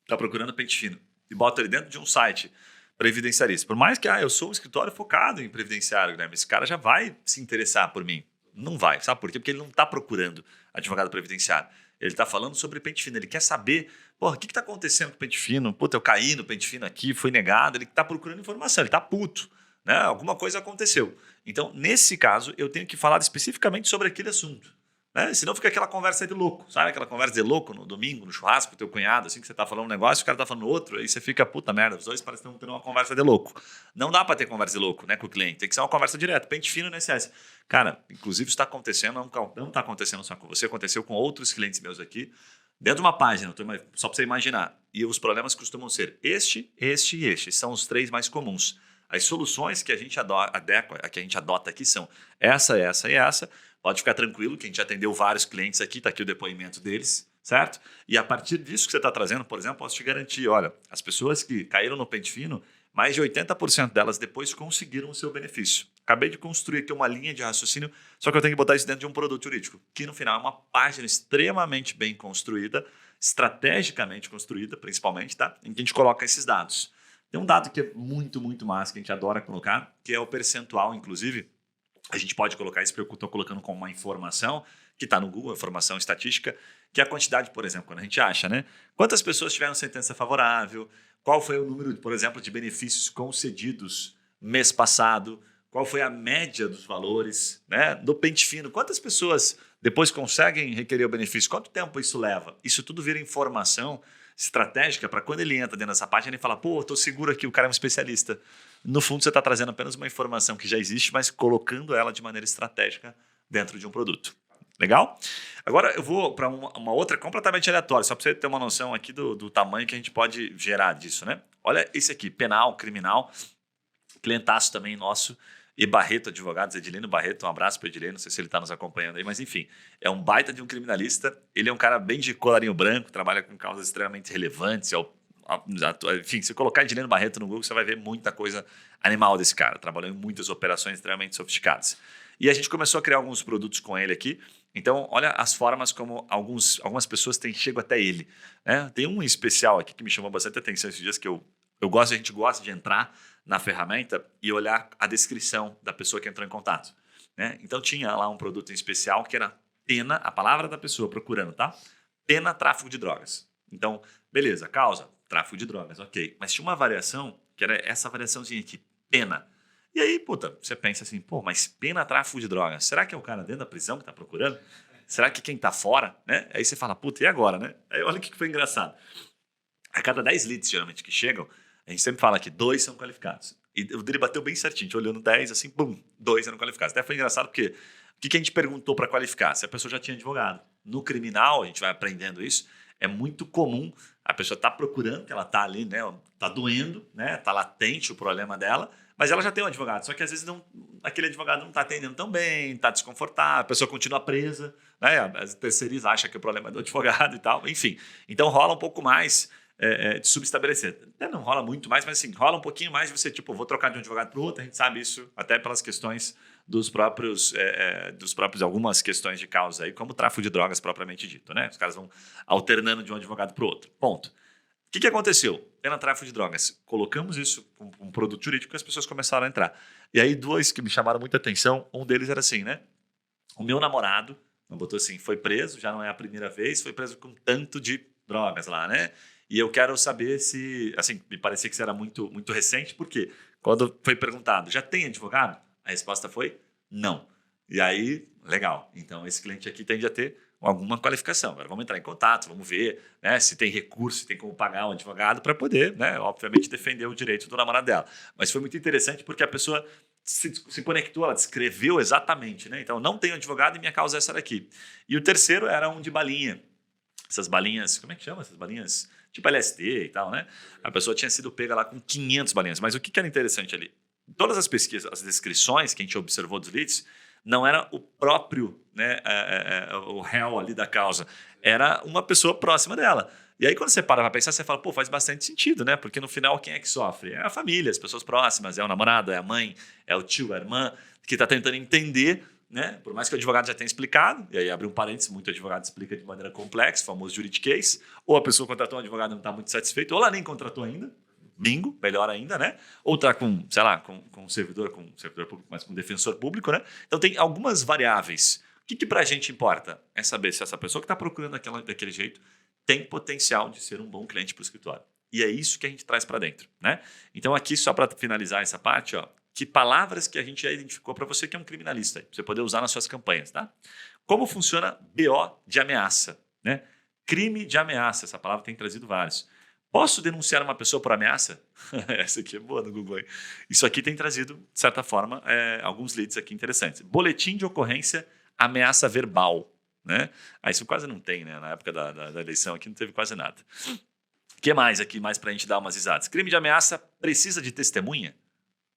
está procurando pente fino e boto ele dentro de um site previdenciarista, por mais que eu sou um escritório focado em previdenciário, né? Mas esse cara já vai se interessar por mim. Não vai. Sabe por quê? Porque ele não está procurando advogado previdenciário. Ele está falando sobre pente fino. Ele quer saber, o que está acontecendo com o pente fino? Eu caí no pente fino aqui, fui negado. Ele está procurando informação, ele está puto, né? Alguma coisa aconteceu. Então, nesse caso, eu tenho que falar especificamente sobre aquele assunto, né? Senão fica aquela conversa de louco, sabe? Aquela conversa de louco no domingo, no churrasco, com o teu cunhado, assim, que você está falando um negócio, o cara está falando outro, aí você fica, puta merda, os dois parecem estar tendo uma conversa de louco. Não dá para ter conversa de louco, né, com o cliente. Tem que ser uma conversa direta, pente fino na INSS. Cara, inclusive isso está acontecendo, não está acontecendo só com você, aconteceu com outros clientes meus aqui, dentro de uma página, só para você imaginar. E os problemas costumam ser este e este. São os três mais comuns. As soluções que a gente adota aqui são essa e essa. Pode ficar tranquilo que a gente atendeu vários clientes aqui, está aqui o depoimento deles, certo? E a partir disso que você está trazendo, por exemplo, posso te garantir, olha, as pessoas que caíram no pente fino, mais de 80% delas depois conseguiram o seu benefício. Acabei de construir aqui uma linha de raciocínio, só que eu tenho que botar isso dentro de um produto jurídico, que no final é uma página extremamente bem construída, estrategicamente construída, principalmente, tá? Em que a gente coloca esses dados. Tem um dado que é muito, muito massa, que a gente adora colocar, que é o percentual, inclusive. A gente pode colocar isso, porque eu estou colocando como uma informação, que está no Google, informação estatística, que é a quantidade, por exemplo, quando a gente acha, né? Quantas pessoas tiveram sentença favorável? Qual foi o número, por exemplo, de benefícios concedidos mês passado? Qual foi a média dos valores, né, do pente fino? Quantas pessoas depois conseguem requerer o benefício? Quanto tempo isso leva? Isso tudo vira informação estratégica para quando ele entra dentro dessa página e fala, estou seguro aqui, o cara é um especialista. No fundo, você está trazendo apenas uma informação que já existe, mas colocando ela de maneira estratégica dentro de um produto. Legal? Agora eu vou para uma outra completamente aleatória, só para você ter uma noção aqui do tamanho que a gente pode gerar disso, né? Olha esse aqui, penal, criminal, clientaço também nosso, e Barreto Advogados, Edileno Barreto, um abraço para Edileno, não sei se ele está nos acompanhando aí, mas enfim, é um baita de um criminalista, ele é um cara bem de colarinho branco, trabalha com causas extremamente relevantes, enfim, se colocar Edileno Barreto no Google, você vai ver muita coisa animal desse cara, trabalhou em muitas operações extremamente sofisticadas. E a gente começou a criar alguns produtos com ele aqui, então olha as formas como algumas pessoas chegam até ele. Né? Tem um especial aqui que me chamou bastante atenção esses dias, que a gente gosta de entrar na ferramenta e olhar a descrição da pessoa que entrou em contato. Né? Então tinha lá um produto em especial que era pena, a palavra da pessoa procurando, tá? Pena, tráfico de drogas. Então, beleza, causa, tráfico de drogas, ok. Mas tinha uma variação, que era essa variaçãozinha aqui, pena. E aí, puta, você pensa assim, pô, mas pena, tráfico de drogas, será que é o cara dentro da prisão que tá procurando? Será que quem tá fora, né? Aí você fala, puta, e agora, né? Aí olha o que foi engraçado. A cada 10 leads, geralmente, que chegam, a gente sempre fala que 2 são qualificados. E o dele bateu bem certinho. A gente olhou no 10, assim, pum, 2 eram qualificados. Até foi engraçado porque o que a gente perguntou para qualificar? Se a pessoa já tinha advogado. No criminal, a gente vai aprendendo isso, é muito comum a pessoa estar procurando, que ela está ali, né? Está doendo, né? Está latente o problema dela, mas ela já tem um advogado. Só que às vezes aquele advogado não está atendendo tão bem, está desconfortável, a pessoa continua presa, né? As terceirizas acham que o problema é do advogado e tal. Enfim, então rola um pouco mais de subestabelecer. Até não rola muito mais, mas assim, rola um pouquinho mais de você, tipo, vou trocar de um advogado para o outro, a gente sabe isso até pelas questões dos próprios algumas questões de causa aí, como o tráfico de drogas propriamente dito, né? Os caras vão alternando de um advogado para o outro. Ponto. O que aconteceu? Pena tráfico de drogas. Colocamos isso com um produto jurídico e as pessoas começaram a entrar. E aí 2 que me chamaram muita atenção, um deles era assim, né? O meu namorado, botou assim, foi preso, já não é a primeira vez, foi preso com tanto de drogas lá, né? E eu quero saber se, assim, me parecia que isso era muito, muito recente, porque quando foi perguntado, já tem advogado? A resposta foi não. E aí, legal. Então, esse cliente aqui tende a ter alguma qualificação. Agora, vamos entrar em contato, vamos ver, né, se tem recurso, se tem como pagar um advogado para poder, né, obviamente, defender o direito do namorado dela. Mas foi muito interessante porque a pessoa se conectou, ela descreveu exatamente. Né? Então, não tenho advogado e minha causa é essa daqui. E o terceiro era um de balinha. Essas balinhas, como é que chama? Essas balinhas tipo LSD e tal, né? A pessoa tinha sido pega lá com 500 balinhas. Mas o que era interessante ali? Todas as pesquisas, as descrições que a gente observou dos leads, não era o próprio, né, o réu ali da causa. Era uma pessoa próxima dela. E aí, quando você para pensar, você fala, pô, faz bastante sentido, né? Porque no final, quem é que sofre? É a família, as pessoas próximas, é o namorado, é a mãe, é o tio, a irmã, que está tentando entender, né? Por mais que o advogado já tenha explicado, e aí abre um parênteses, muito advogado explica de maneira complexa, famoso juridiquês, ou a pessoa contratou um advogado e não está muito satisfeito, ou ela nem contratou ainda, bingo, melhor ainda, né? Ou está com, sei lá, com um servidor público, mas com defensor público, né? Então tem algumas variáveis. O que para a gente importa? É saber se essa pessoa que está procurando daquele jeito tem potencial de ser um bom cliente para o escritório. E é isso que a gente traz para dentro, né? Então aqui, só para finalizar essa parte, ó, que palavras que a gente já identificou para você que é um criminalista, para você poder usar nas suas campanhas, tá? Como funciona BO de ameaça, né? Crime de ameaça, essa palavra tem trazido vários. Posso denunciar uma pessoa por ameaça? Essa aqui é boa no Google. Hein? Isso aqui tem trazido, de certa forma, alguns leads aqui interessantes. Boletim de ocorrência, ameaça verbal, né? Isso quase não tem, né? Na época da eleição aqui não teve quase nada. O que mais aqui, mais para a gente dar umas risadas? Crime de ameaça precisa de testemunha?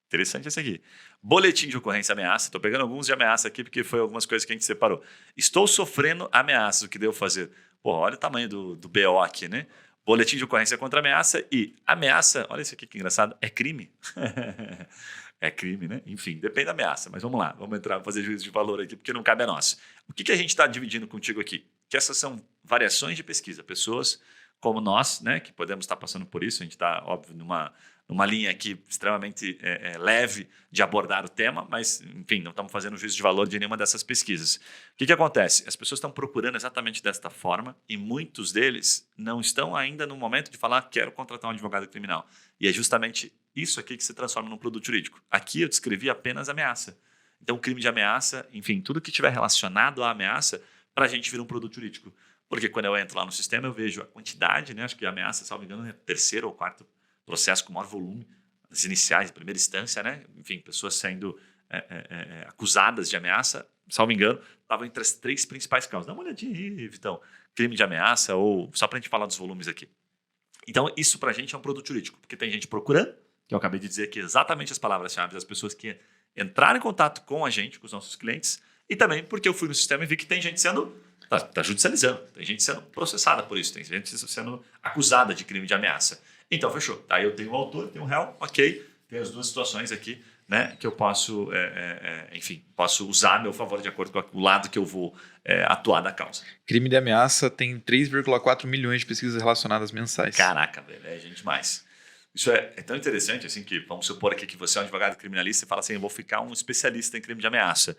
Interessante esse aqui. Boletim de ocorrência, ameaça. Estou pegando alguns de ameaça aqui, porque foi algumas coisas que a gente separou. Estou sofrendo ameaças, o que devo fazer? Pô, olha o tamanho do BO aqui, né? Boletim de ocorrência contra ameaça e ameaça, olha isso aqui que engraçado, é crime. É crime, né? Enfim, depende da ameaça, mas vamos lá, vamos entrar, fazer juízo de valor aqui, porque não cabe a nós. O que a gente está dividindo contigo aqui? Que essas são variações de pesquisa, pessoas como nós, né, que podemos estar passando por isso, a gente está, óbvio, numa linha aqui extremamente leve de abordar o tema, mas, enfim, não estamos fazendo juízo de valor de nenhuma dessas pesquisas. O que acontece? As pessoas estão procurando exatamente desta forma e muitos deles não estão ainda no momento de falar quero contratar um advogado criminal. E é justamente isso aqui que se transforma num produto jurídico. Aqui eu descrevi apenas ameaça. Então, crime de ameaça, enfim, tudo que estiver relacionado à ameaça, para a gente vira um produto jurídico. Porque quando eu entro lá no sistema, eu vejo a quantidade, né? Acho que a ameaça, salvo engano, é o terceiro ou quarto processo com maior volume, as iniciais, de primeira instância, né? Enfim, pessoas sendo acusadas de ameaça, salvo engano, estavam entre as 3 principais causas. Dá uma olhadinha aí, Vitão. Crime de ameaça, ou só para a gente falar dos volumes aqui. Então, isso para a gente é um produto jurídico, porque tem gente procurando, que eu acabei de dizer que exatamente as palavras-chave das pessoas que entrar em contato com a gente, com os nossos clientes, e também porque eu fui no sistema e vi que tem gente sendo... Tá judicializando, tem gente sendo processada por isso, tem gente sendo acusada de crime de ameaça. Então, fechou. Aí eu tenho o autor, tenho o réu, ok, tem as duas situações aqui, né, que eu posso, enfim, posso usar a meu favor de acordo com o lado que eu vou atuar da causa. Crime de ameaça tem 3,4 milhões de pesquisas relacionadas mensais. Caraca, velho, é gente demais. Isso é tão interessante assim que, vamos supor aqui que você é um advogado criminalista e fala assim, eu vou ficar um especialista em crime de ameaça.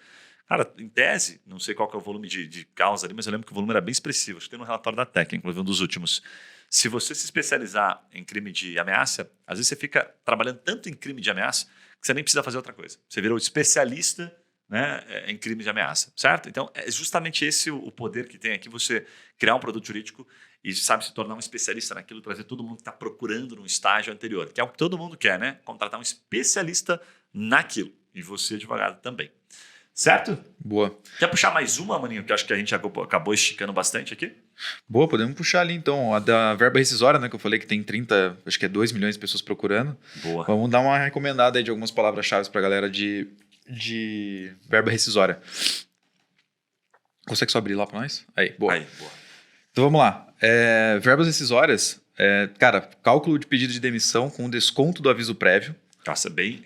Cara, em tese, não sei qual que é o volume de causa ali, mas eu lembro que o volume era bem expressivo. Acho que tem no relatório da TEC, inclusive um dos últimos. Se você se especializar em crime de ameaça, às vezes você fica trabalhando tanto em crime de ameaça que você nem precisa fazer outra coisa. Você virou especialista, né, em crime de ameaça, certo? Então, é justamente esse o poder que tem aqui, você criar um produto jurídico e, sabe, se tornar um especialista naquilo, trazer todo mundo que está procurando num estágio anterior, que é o que todo mundo quer, né? Contratar um especialista naquilo. E você, advogado, também. Certo? Boa. Quer puxar mais uma, Maninho, que eu acho que a gente acabou esticando bastante aqui? Boa, podemos puxar ali então. A da verba rescisória, né? Que eu falei que tem 30, acho que é 2 milhões de pessoas procurando. Boa. Vamos dar uma recomendada aí de algumas palavras-chave para a galera de verba rescisória. Consegue só abrir lá para nós? Aí, boa. Aí, boa. Então vamos lá. Verbas rescisórias, cara, cálculo de pedido de demissão com desconto do aviso prévio. Essa bem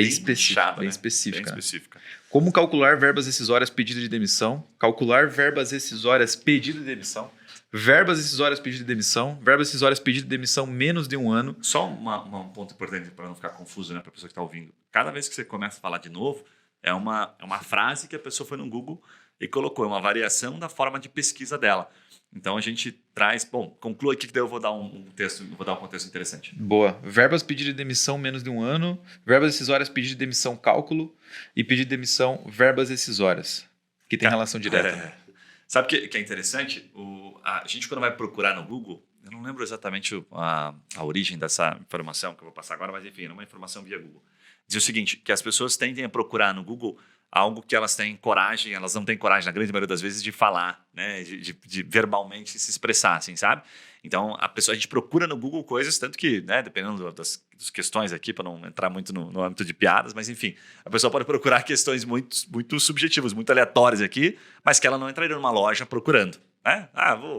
específica, inchada, bem né? específica. Bem específica. Como calcular verbas rescisórias pedido de demissão, calcular verbas rescisórias pedido de demissão, verbas rescisórias pedido de demissão, verbas rescisórias pedido de demissão menos de um ano. Só um ponto importante para não ficar confuso, né, para a pessoa que está ouvindo. Cada vez que você começa a falar de novo, é uma frase que a pessoa foi no Google e colocou, é uma variação da forma de pesquisa dela. Então a gente traz, conclua aqui que daí eu vou dar um contexto interessante. Boa. Verbas pedido de demissão menos de um ano, verbas rescisórias pedido de demissão cálculo e pedido de demissão verbas rescisórias, que tem relação direta. Sabe o que é interessante? A gente quando vai procurar no Google, eu não lembro exatamente a origem dessa informação que eu vou passar agora, mas enfim, é uma informação via Google. Diz o seguinte, que as pessoas tendem a procurar no Google algo que elas têm coragem, elas não têm coragem, na grande maioria das vezes, de falar, né? de verbalmente se expressar, assim, sabe? Então, a gente procura no Google coisas, tanto que, né, dependendo das questões aqui, para não entrar muito no âmbito de piadas, mas enfim, a pessoa pode procurar questões muito, muito subjetivas, muito aleatórias aqui, mas que ela não entraria numa loja procurando. Né?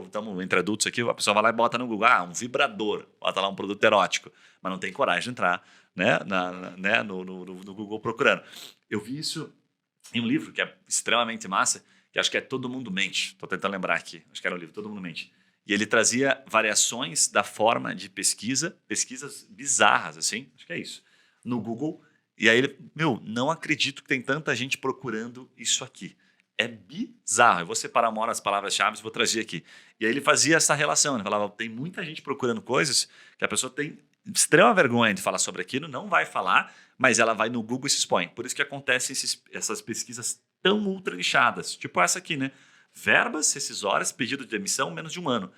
Estamos entre adultos aqui, a pessoa vai lá e bota no Google, um vibrador, bota lá um produto erótico, mas não tem coragem de entrar, né, no Google procurando. Eu vi isso em um livro que é extremamente massa, que acho que é Todo Mundo Mente. Estou tentando lembrar aqui. Acho que era o livro Todo Mundo Mente. E ele trazia variações da forma de pesquisas bizarras, assim, acho que é isso, no Google. E aí ele, não acredito que tem tanta gente procurando isso aqui. É bizarro. Eu vou separar uma hora as palavras-chave e vou trazer aqui. E aí ele fazia essa relação. Ele falava, tem muita gente procurando coisas que a pessoa tem extrema vergonha de falar sobre aquilo, não vai falar, mas ela vai no Google e se expõe. Por isso que acontecem essas pesquisas tão ultra lixadas, tipo essa aqui, né? Verbas rescisórias, pedido de demissão, menos de um ano.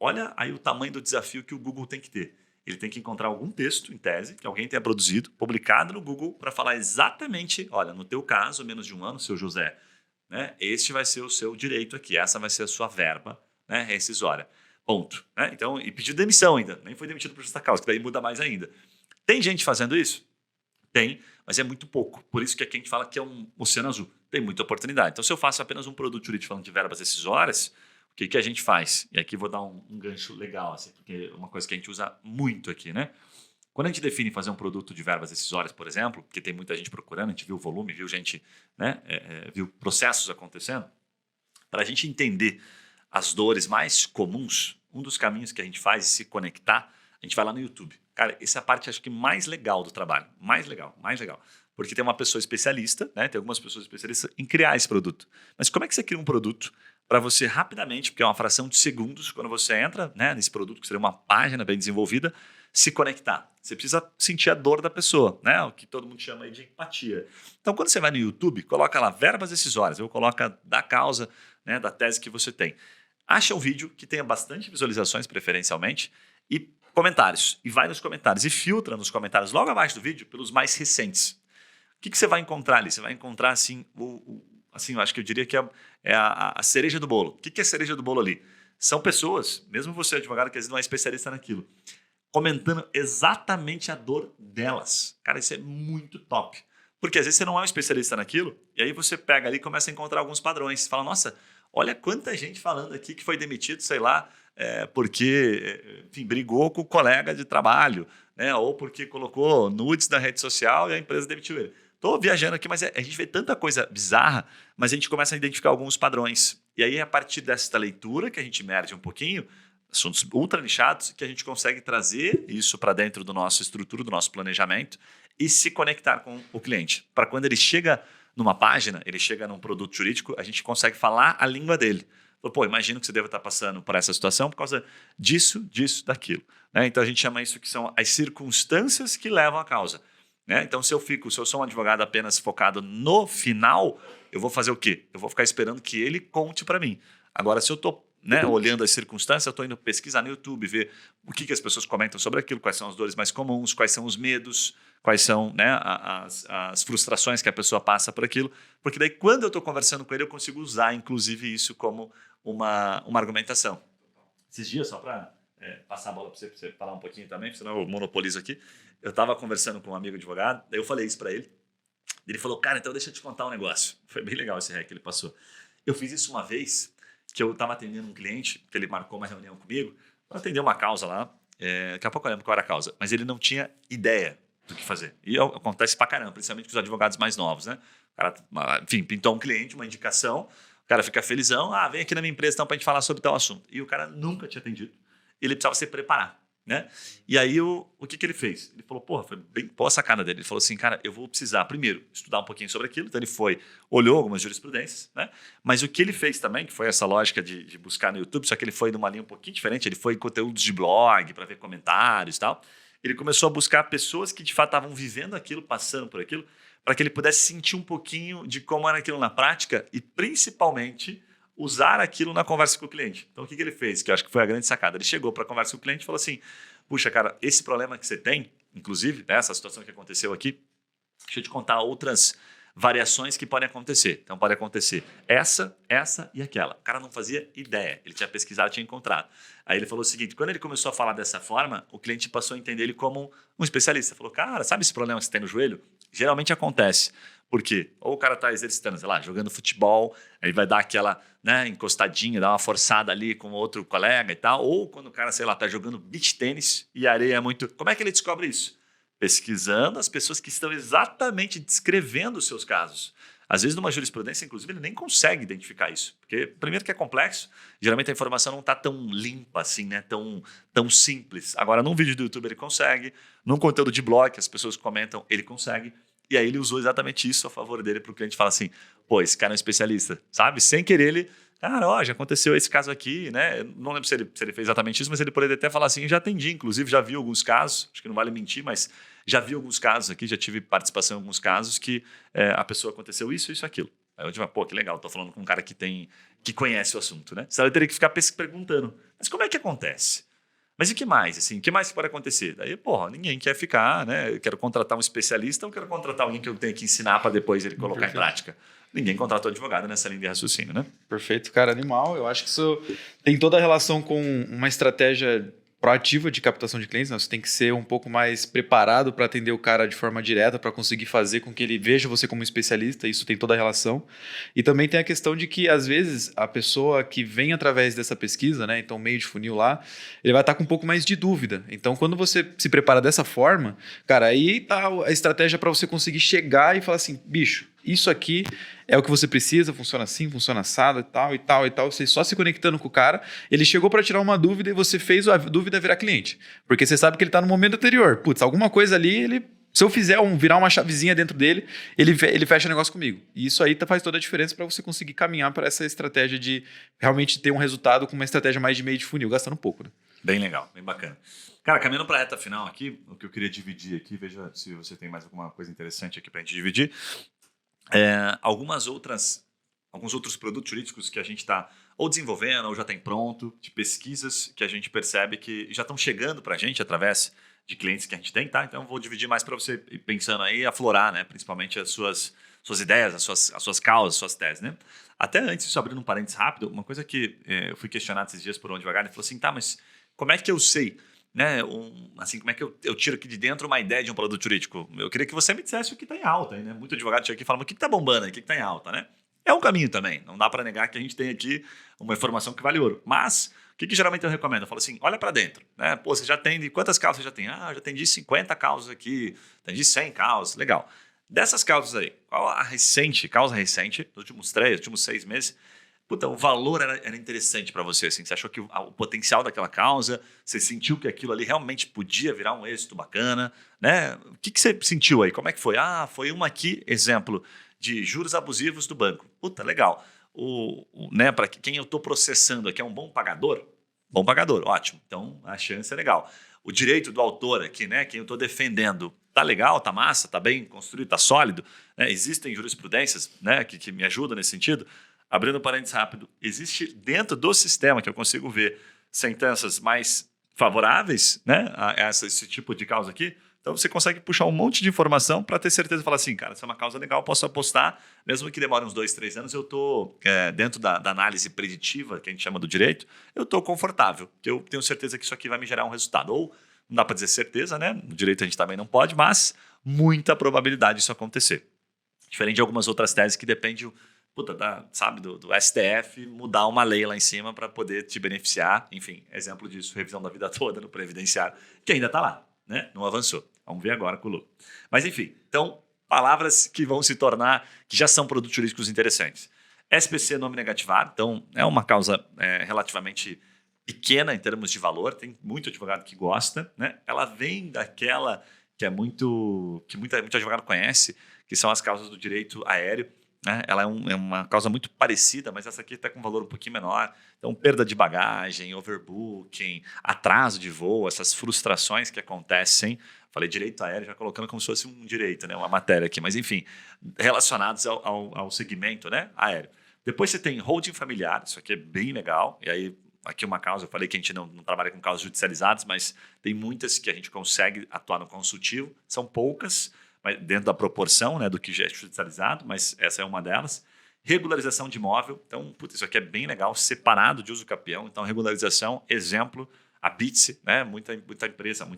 Olha aí o tamanho do desafio que o Google tem que ter. Ele tem que encontrar algum texto, em tese, que alguém tenha produzido, publicado no Google, para falar exatamente, olha, no teu caso, menos de um ano, seu José, né? Este vai ser o seu direito aqui, essa vai ser a sua verba, né, rescisória. Ponto. Né? Então, e pediu demissão ainda, nem foi demitido por justa causa, que daí muda mais ainda. Tem gente fazendo isso? Tem, mas é muito pouco. Por isso que aqui a gente fala que é um oceano azul. Tem muita oportunidade. Então, se eu faço apenas um produto jurídico falando de verbas rescisórias, o que a gente faz? E aqui vou dar um gancho legal, assim, porque é uma coisa que a gente usa muito aqui, né? Quando a gente define fazer um produto de verbas rescisórias, por exemplo, porque tem muita gente procurando, a gente viu o volume, viu gente, né, viu processos acontecendo, para a gente entender as dores mais comuns, um dos caminhos que a gente faz é se conectar, a gente vai lá no YouTube. Cara, essa é a parte, acho que, mais legal do trabalho. Mais legal. Porque tem uma pessoa especialista, né? Tem algumas pessoas especialistas em criar esse produto. Mas como é que você cria um produto para você rapidamente, porque é uma fração de segundos, quando você entra, né, nesse produto, que seria uma página bem desenvolvida, se conectar? Você precisa sentir a dor da pessoa, né? O que todo mundo chama aí de empatia. Então, quando você vai no YouTube, coloca lá verbas rescisórias, ou coloca da causa, né, da tese que você tem. Acha um vídeo que tenha bastante visualizações, preferencialmente, e comentários. E vai nos comentários e filtra nos comentários logo abaixo do vídeo pelos mais recentes. O que você vai encontrar ali? Você vai encontrar, assim, assim, eu acho que eu diria que é a cereja do bolo. O que é a cereja do bolo ali? São pessoas, mesmo você, advogado, que às vezes não é especialista naquilo, comentando exatamente a dor delas. Cara, isso é muito top. Porque às vezes você não é um especialista naquilo, e aí você pega ali e começa a encontrar alguns padrões. Você fala, nossa, olha quanta gente falando aqui que foi demitido, sei lá, porque, enfim, brigou com o colega de trabalho, né? Ou porque colocou nudes na rede social e a empresa demitiu ele. Estou viajando aqui, mas a gente vê tanta coisa bizarra, mas a gente começa a identificar alguns padrões. E aí, a partir dessa leitura, que a gente merde um pouquinho, assuntos ultra nichados, que a gente consegue trazer isso para dentro do nosso estrutura, do nosso planejamento e se conectar com o cliente. Para quando ele chega numa página, ele chega num produto jurídico, a gente consegue falar a língua dele. Pô, imagino que você deva estar passando por essa situação por causa disso, disso, daquilo. Né? Então, a gente chama isso que são as circunstâncias que levam à causa. Né? Então, se eu sou um advogado apenas focado no final, eu vou fazer o quê? Eu vou ficar esperando que ele conte para mim. Agora, se eu estou olhando as circunstâncias, eu estou indo pesquisar no YouTube, ver o que as pessoas comentam sobre aquilo, quais são as dores mais comuns, quais são os medos, quais são, né, as frustrações que a pessoa passa por aquilo. Porque daí, quando eu estou conversando com ele, eu consigo usar, inclusive, isso como uma argumentação. Esses dias, só para passar a bola para você falar um pouquinho também, senão eu monopolizo aqui. Eu estava conversando com um amigo advogado, daí eu falei isso para ele. Ele falou, cara, então deixa eu te contar um negócio. Foi bem legal esse hack que ele passou. Eu fiz isso uma vez, que eu estava atendendo um cliente, que ele marcou uma reunião comigo, para atender uma causa lá. Daqui a pouco eu lembro qual era a causa, mas ele não tinha ideia do que fazer. E acontece pra caramba, principalmente com os advogados mais novos, né? O cara, enfim, pintou um cliente, uma indicação, o cara fica felizão, vem aqui na minha empresa então, para a gente falar sobre tal assunto. E o cara nunca tinha atendido. Ele precisava se preparar. Né? E aí, o que ele fez? Ele falou, porra, foi bem a sacada dele. Ele falou assim, cara, eu vou precisar, primeiro, estudar um pouquinho sobre aquilo. Então, ele olhou algumas jurisprudências, né? Mas o que ele fez também, que foi essa lógica de buscar no YouTube, só que ele foi numa linha um pouquinho diferente, ele foi em conteúdos de blog, para ver comentários e tal. Ele começou a buscar pessoas que, de fato, estavam vivendo aquilo, passando por aquilo, para que ele pudesse sentir um pouquinho de como era aquilo na prática e, principalmente, usar aquilo na conversa com o cliente. Então, o que ele fez? Que eu acho que foi a grande sacada. Ele chegou para a conversa com o cliente e falou assim, puxa, cara, esse problema que você tem, inclusive, essa situação que aconteceu aqui, deixa eu te contar outras variações que podem acontecer. Então, pode acontecer essa e aquela. O cara não fazia ideia. Ele tinha pesquisado, tinha encontrado. Aí ele falou o seguinte, quando ele começou a falar dessa forma, o cliente passou a entender ele como um especialista. Falou, cara, sabe esse problema que você tem no joelho? Geralmente acontece. Por quê? Ou o cara está exercitando, sei lá, jogando futebol, aí vai dar aquela encostadinha, dar uma forçada ali com outro colega e tal. Ou quando o cara, sei lá, está jogando beach tênis e a areia é muito... Como é que ele descobre isso? Pesquisando as pessoas que estão exatamente descrevendo os seus casos. Às vezes, numa jurisprudência, inclusive, ele nem consegue identificar isso. Porque, primeiro que é complexo, geralmente a informação não está tão limpa assim, né? tão simples. Agora, num vídeo do YouTube ele consegue, num conteúdo de blog que as pessoas comentam, ele consegue. E aí ele usou exatamente isso a favor dele para o cliente falar assim, pô, esse cara é um especialista, sabe? Sem querer ele, cara, já aconteceu esse caso aqui, né? Não lembro se ele fez exatamente isso, mas ele poderia até falar assim, já atendi, inclusive já vi alguns casos, acho que não vale mentir, mas já vi alguns casos aqui, já tive participação em alguns casos que a pessoa aconteceu isso, aquilo. Aí eu digo, pô, que legal, tô falando com um cara que conhece o assunto, né? Senão eu teria que ficar perguntando, mas como é que acontece? Mas e o que mais? Assim, o que mais pode acontecer? Daí, porra, ninguém quer ficar, né? Eu quero contratar um especialista ou quero contratar alguém que eu tenho que ensinar para depois ele colocar Perfeito. Em prática? Ninguém contratou advogado nessa linha de raciocínio, né? Perfeito, cara, animal. Eu acho que isso tem toda a relação com uma estratégia proativa de captação de clientes, né? Você tem que ser um pouco mais preparado para atender o cara de forma direta, para conseguir fazer com que ele veja você como um especialista, isso tem toda a relação. E também tem a questão de que, às vezes, a pessoa que vem através dessa pesquisa, né, então meio de funil lá, ele vai estar com um pouco mais de dúvida. Então, quando você se prepara dessa forma, cara, aí tá a estratégia para você conseguir chegar e falar assim, bicho, isso aqui é o que você precisa, funciona assim, funciona assado e tal, e tal, e tal. Você só se conectando com o cara, ele chegou para tirar uma dúvida e você fez a dúvida virar cliente. Porque você sabe que ele está no momento anterior. Putz, alguma coisa ali, se eu fizer virar uma chavezinha dentro dele, ele fecha negócio comigo. E isso aí faz toda a diferença para você conseguir caminhar para essa estratégia de realmente ter um resultado com uma estratégia mais de meio de funil, gastando pouco, né? Bem legal, bem bacana. Cara, caminhando para a reta final aqui, o que eu queria dividir aqui, veja se você tem mais alguma coisa interessante aqui para a gente dividir. Alguns outros produtos jurídicos que a gente está ou desenvolvendo ou já tem pronto, de pesquisas que a gente percebe que já estão chegando para a gente através de clientes que a gente tem, tá? Então, eu vou dividir mais para você ir pensando aí, aflorar, né? Principalmente as suas ideias, as suas causas, as suas teses, né? Até antes, só abrindo um parênteses rápido, uma coisa que eu fui questionado esses dias por um advogado, ele falou assim, tá, mas como é que eu sei né, assim, como é que eu tiro aqui de dentro uma ideia de um produto jurídico? Eu queria que você me dissesse o que está em alta, né? Muito advogado chega aqui e fala, mas o que está bombando aí? O que está em alta, né? É um caminho também. Não dá para negar que a gente tem aqui uma informação que vale ouro. Mas, o que geralmente eu recomendo? Eu falo assim, olha para dentro, né? Pô, você já atende, quantas causas você já tem? Ah, eu já atendi 50 causas aqui, atendi 100 causas, legal. Dessas causas aí, qual a causa recente, dos últimos 3, últimos 6 meses, puta, o valor era interessante para você, assim, você achou que o potencial daquela causa, você sentiu que aquilo ali realmente podia virar um êxito bacana, né? O que você sentiu aí? Como é que foi? Ah, foi uma aqui, exemplo, de juros abusivos do banco. Puta, legal. Né, para quem eu estou processando aqui é um bom pagador? Bom pagador, ótimo. Então, a chance é legal. O direito do autor aqui, né, quem eu estou defendendo, tá legal, tá massa, tá bem construído, tá sólido, né? Existem jurisprudências, né, que me ajudam nesse sentido. Abrindo um parênteses rápido, existe dentro do sistema que eu consigo ver sentenças mais favoráveis, né, a esse tipo de causa aqui. Então você consegue puxar um monte de informação para ter certeza e falar assim, cara, essa é uma causa legal, eu posso apostar, mesmo que demore uns 2, 3 anos, eu estou dentro da análise preditiva, que a gente chama do direito, eu estou confortável, porque eu tenho certeza que isso aqui vai me gerar um resultado. Ou, não dá para dizer certeza, né? No direito a gente também não pode, mas muita probabilidade disso acontecer. Diferente de algumas outras teses que dependem do STF mudar uma lei lá em cima para poder te beneficiar. Enfim, exemplo disso, revisão da vida toda no previdenciário, que ainda está lá, né? Não avançou. Vamos ver agora com o Lula. Mas enfim, então, palavras que vão se tornar, que já são produtos jurídicos interessantes. SPC, nome negativado, então é uma causa relativamente pequena em termos de valor, tem muito advogado que gosta, né? Ela vem daquela que muito advogado conhece, que são as causas do direito aéreo, né? Ela é uma causa muito parecida, mas essa aqui está com um valor um pouquinho menor. Então, perda de bagagem, overbooking, atraso de voo, essas frustrações que acontecem. Falei direito aéreo, já colocando como se fosse um direito, né? Uma matéria aqui, mas enfim, relacionados ao segmento, né? Aéreo. Depois você tem holding familiar, isso aqui é bem legal, e aí aqui uma causa, eu falei que a gente não trabalha com causas judicializadas, mas tem muitas que a gente consegue atuar no consultivo, são poucas, mas dentro da proporção, né, do que já é judicializado, mas essa é uma delas. Regularização de imóvel, então, isso aqui é bem legal, separado de uso capião, então regularização, exemplo, a Bitse, né, muita empresa,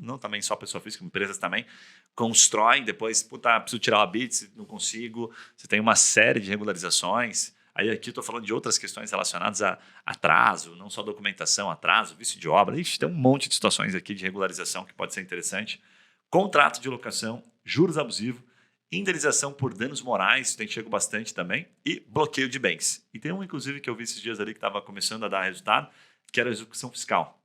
não também só pessoa física, empresas também, constroem, depois, preciso tirar a Bitse, não consigo, você tem uma série de regularizações. Aí aqui eu estou falando de outras questões relacionadas a atraso, não só documentação, atraso, vício de obra. Ixi, tem um monte de situações aqui de regularização que pode ser interessante. Contrato de locação, juros abusivos, indenização por danos morais, tem chego bastante também, e bloqueio de bens. E tem um, inclusive, que eu vi esses dias ali que estava começando a dar resultado, que era a execução fiscal.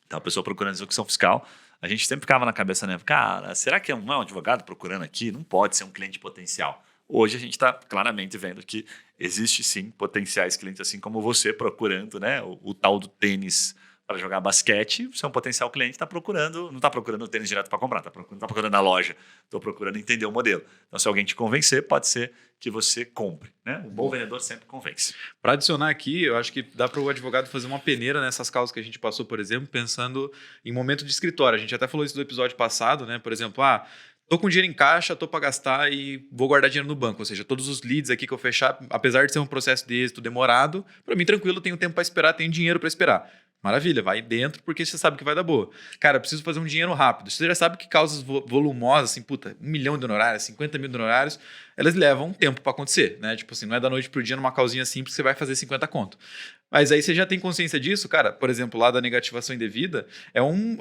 Então, a pessoa procurando execução fiscal, a gente sempre ficava na cabeça, né? Cara, será que não é um advogado procurando aqui? Não pode ser um cliente potencial. Hoje a gente está claramente vendo que existe sim potenciais clientes, assim como você procurando, né, o tal do tênis para jogar basquete. Você é um potencial cliente, está procurando, não está procurando o tênis direto para comprar, está procurando na loja, estou procurando entender o modelo. Então, se alguém te convencer, pode ser que você compre, né? O bom vendedor sempre convence. Para adicionar aqui, eu acho que dá para o advogado fazer uma peneira nessas causas que a gente passou, por exemplo, pensando em momento de escritório. A gente até falou isso no episódio passado, né? Por exemplo, tô com dinheiro em caixa, tô para gastar e vou guardar dinheiro no banco. Ou seja, todos os leads aqui que eu fechar, apesar de ser um processo de êxito demorado, para mim tranquilo, tenho tempo para esperar, tenho dinheiro para esperar. Maravilha, vai dentro porque você sabe que vai dar boa. Cara, preciso fazer um dinheiro rápido. Você já sabe que causas volumosas, assim, 1 milhão de honorários, 50 mil de honorários, elas levam tempo para acontecer, né? Tipo assim, não é da noite pro dia numa causinha simples que você vai fazer 50 conto. Mas aí você já tem consciência disso, cara. Por exemplo, lá da negativação indevida,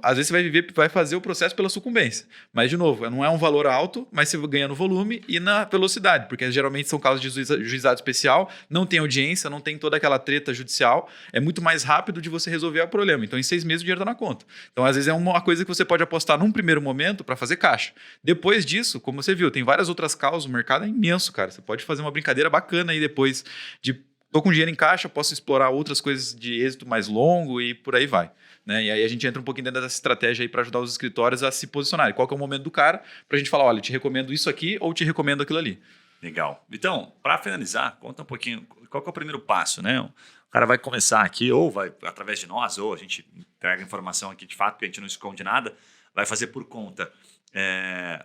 às vezes você vai fazer o processo pela sucumbência. Mas, de novo, não é um valor alto, mas você ganha no volume e na velocidade, porque geralmente são causas de juizado especial, não tem audiência, não tem toda aquela treta judicial, é muito mais rápido de você resolver o problema. Então, em 6 meses o dinheiro está na conta. Então, às vezes é uma coisa que você pode apostar num primeiro momento para fazer caixa. Depois disso, como você viu, tem várias outras causas, o mercado é imenso, cara. Você pode fazer uma brincadeira bacana aí depois de tô com dinheiro em caixa, posso explorar outras coisas de êxito mais longo e por aí vai, né? E aí a gente entra um pouquinho dentro dessa estratégia aí para ajudar os escritórios a se posicionarem. Qual que é o momento do cara para a gente falar, olha, te recomendo isso aqui ou te recomendo aquilo ali. Legal. Então, para finalizar, conta um pouquinho qual que é o primeiro passo, né? O cara vai começar aqui ou vai através de nós ou a gente entrega informação aqui de fato, porque a gente não esconde nada, vai fazer por conta.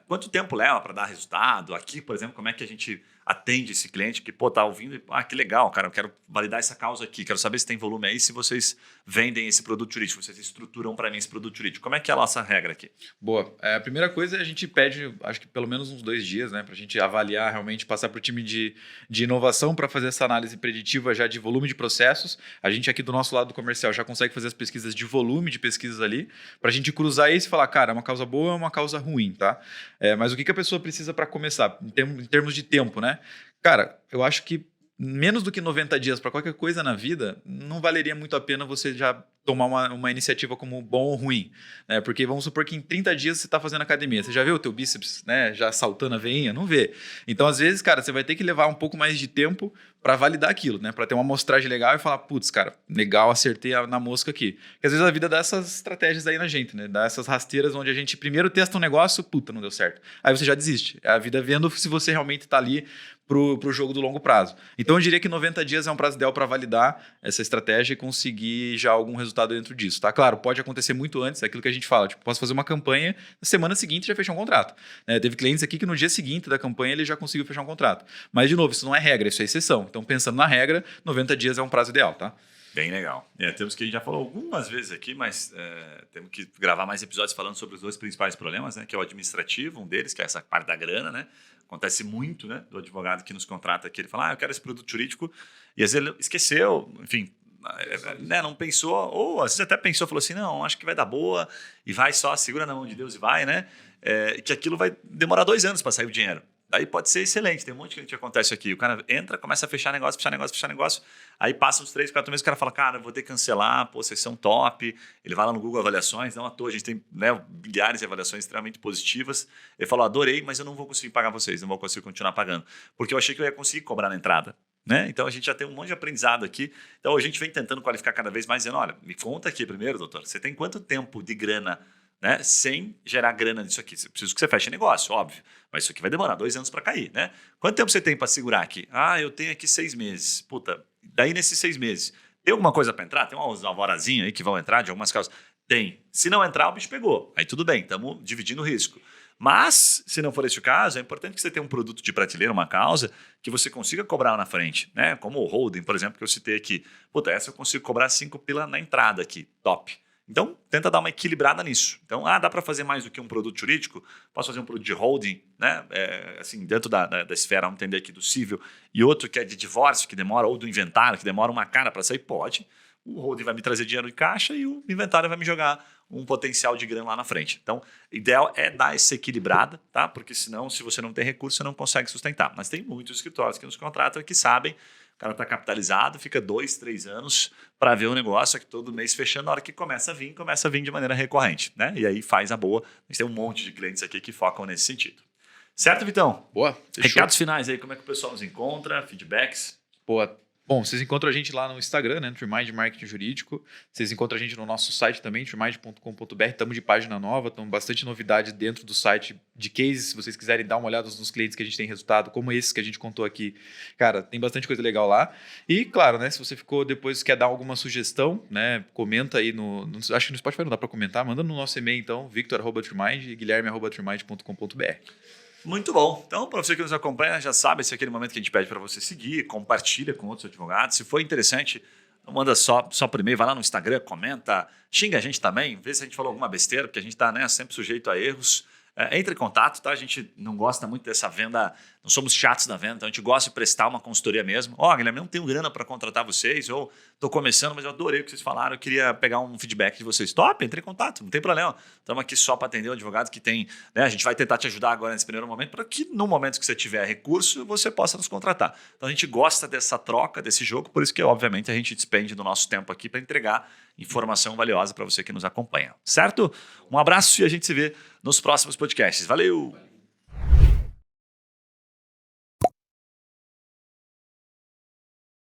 Quanto tempo leva para dar resultado? Aqui, por exemplo, como é que a gente atende esse cliente que tá ouvindo e, que legal, cara, eu quero validar essa causa aqui, quero saber se tem volume aí, se vocês vendem esse produto jurídico, vocês estruturam para mim esse produto jurídico. Como é que é a nossa regra aqui? Boa. A primeira coisa é a gente pede, acho que pelo menos uns 2 dias, né, para a gente avaliar realmente, passar para o time de inovação para fazer essa análise preditiva já de volume de processos. A gente aqui do nosso lado comercial já consegue fazer as pesquisas de volume de pesquisas ali, para a gente cruzar isso e falar, cara, é uma causa boa ou é uma causa ruim, tá? Mas o que a pessoa precisa para começar, em termos de tempo, né? Cara, eu acho que menos do que 90 dias para qualquer coisa na vida, não valeria muito a pena você já tomar uma iniciativa como bom ou ruim, né? Porque vamos supor que em 30 dias você está fazendo academia, você já vê o teu bíceps, né, já saltando a veinha? Não vê. Então, às vezes, cara, você vai ter que levar um pouco mais de tempo para validar aquilo, né? Para ter uma amostragem legal e falar, putz, cara, legal, acertei na mosca aqui. Porque às vezes a vida dá essas estratégias aí na gente, né? Dá essas rasteiras onde a gente primeiro testa um negócio, puta, não deu certo. Aí você já desiste. É a vida vendo se você realmente está ali pro jogo do longo prazo. Então, eu diria que 90 dias é um prazo ideal para validar essa estratégia e conseguir já algum resultado dentro disso, tá? Claro, pode acontecer muito antes, é aquilo que a gente fala, tipo, posso fazer uma campanha, na semana seguinte já fechar um contrato. Teve clientes aqui que no dia seguinte da campanha ele já conseguiu fechar um contrato. Mas, de novo, isso não é regra, isso é exceção. Então, pensando na regra, 90 dias é um prazo ideal, tá? Bem legal. Temos que a gente já falou algumas vezes aqui, mas temos que gravar mais episódios falando sobre os 2 principais problemas, né? Que é o administrativo, um deles, que é essa parte da grana, né? Acontece muito, né? Do advogado que nos contrata aqui, ele fala, eu quero esse produto jurídico, e às vezes ele esqueceu, enfim, né? Não pensou, ou às vezes até pensou, falou assim, não, acho que vai dar boa, e vai só, segura na mão de Deus e vai, né? Que aquilo vai demorar 2 anos para sair o dinheiro. Aí pode ser excelente, tem um monte de cliente que acontece aqui. O cara entra, começa a fechar negócio. Aí passa uns 3, 4 meses, o cara fala, cara, eu vou ter que cancelar, pô, vocês são top. Ele vai lá no Google Avaliações, não à toa, a gente tem, né, milhares de avaliações extremamente positivas. Ele falou, adorei, mas eu não vou conseguir pagar vocês, não vou conseguir continuar pagando. Porque eu achei que eu ia conseguir cobrar na entrada. Né? Então, a gente já tem um monte de aprendizado aqui. Então, a gente vem tentando qualificar cada vez mais, dizendo, olha, me conta aqui primeiro, doutor, você tem quanto tempo de grana, né, sem gerar grana nisso aqui? Preciso que você feche negócio, óbvio. Mas isso aqui vai demorar 2 anos para cair, né? Quanto tempo você tem para segurar aqui? Eu tenho aqui 6 meses. Puta, daí nesses 6 meses, tem alguma coisa para entrar? Tem umas alvorazinhas aí que vão entrar de algumas causas? Tem. Se não entrar, o bicho pegou. Aí tudo bem, estamos dividindo o risco. Mas, se não for esse o caso, é importante que você tenha um produto de prateleira, uma causa, que você consiga cobrar na frente, né? Como o holding, por exemplo, que eu citei aqui. Puta, essa eu consigo cobrar 5 pila na entrada aqui, top. Então, tenta dar uma equilibrada nisso. Então, dá para fazer mais do que um produto jurídico? Posso fazer um produto de holding, né? Assim, dentro da esfera, vamos entender aqui, do civil, e outro que é de divórcio, que demora, ou do inventário, que demora uma cara para sair? Pode. O holding vai me trazer dinheiro em caixa e o inventário vai me jogar um potencial de grana lá na frente. Então, o ideal é dar essa equilibrada, tá? Porque senão, se você não tem recurso, você não consegue sustentar. Mas tem muitos escritórios que nos contratam que sabem, o cara está capitalizado, fica 2, 3 anos para ver o negócio aqui todo mês fechando. Na hora que começa a vir de maneira recorrente, né? E aí faz a boa. A gente tem um monte de clientes aqui que focam nesse sentido. Certo, Vitão? Boa. Fechou. Recados finais aí, como é que o pessoal nos encontra, feedbacks? Boa. Bom, vocês encontram a gente lá no Instagram, né, Trimind Marketing Jurídico. Vocês encontram a gente no nosso site também, trimind.com.br. Estamos de página nova, estamos bastante novidade dentro do site de cases. Se vocês quiserem dar uma olhada nos clientes que a gente tem resultado, como esses que a gente contou aqui, cara, tem bastante coisa legal lá. E, claro, né, se você ficou depois, quer dar alguma sugestão, né, comenta aí acho que no Spotify não dá para comentar, manda no nosso e-mail então, victor@trimind e guilherme@trimind.com.br. Muito bom. Então, para você que nos acompanha, já sabe, esse é aquele momento que a gente pede para você seguir, compartilha com outros advogados. Se for interessante, não manda só por e-mail, vai lá no Instagram, comenta, xinga a gente também, vê se a gente falou alguma besteira, porque a gente está, né, sempre sujeito a erros. Entre em contato, tá? A gente não gosta muito dessa venda, não somos chatos da venda, então a gente gosta de prestar uma consultoria mesmo. Guilherme, não tenho grana para contratar vocês, ou estou começando, mas eu adorei o que vocês falaram, eu queria pegar um feedback de vocês. Top, entre em contato, não tem problema. Estamos aqui só para atender o advogado que tem, né? A gente vai tentar te ajudar agora nesse primeiro momento, para que no momento que você tiver recurso, você possa nos contratar. Então a gente gosta dessa troca, desse jogo, por isso que, obviamente, a gente despende do nosso tempo aqui para entregar informação valiosa para você que nos acompanha. Certo? Um abraço e a gente se vê nos próximos podcasts. Valeu!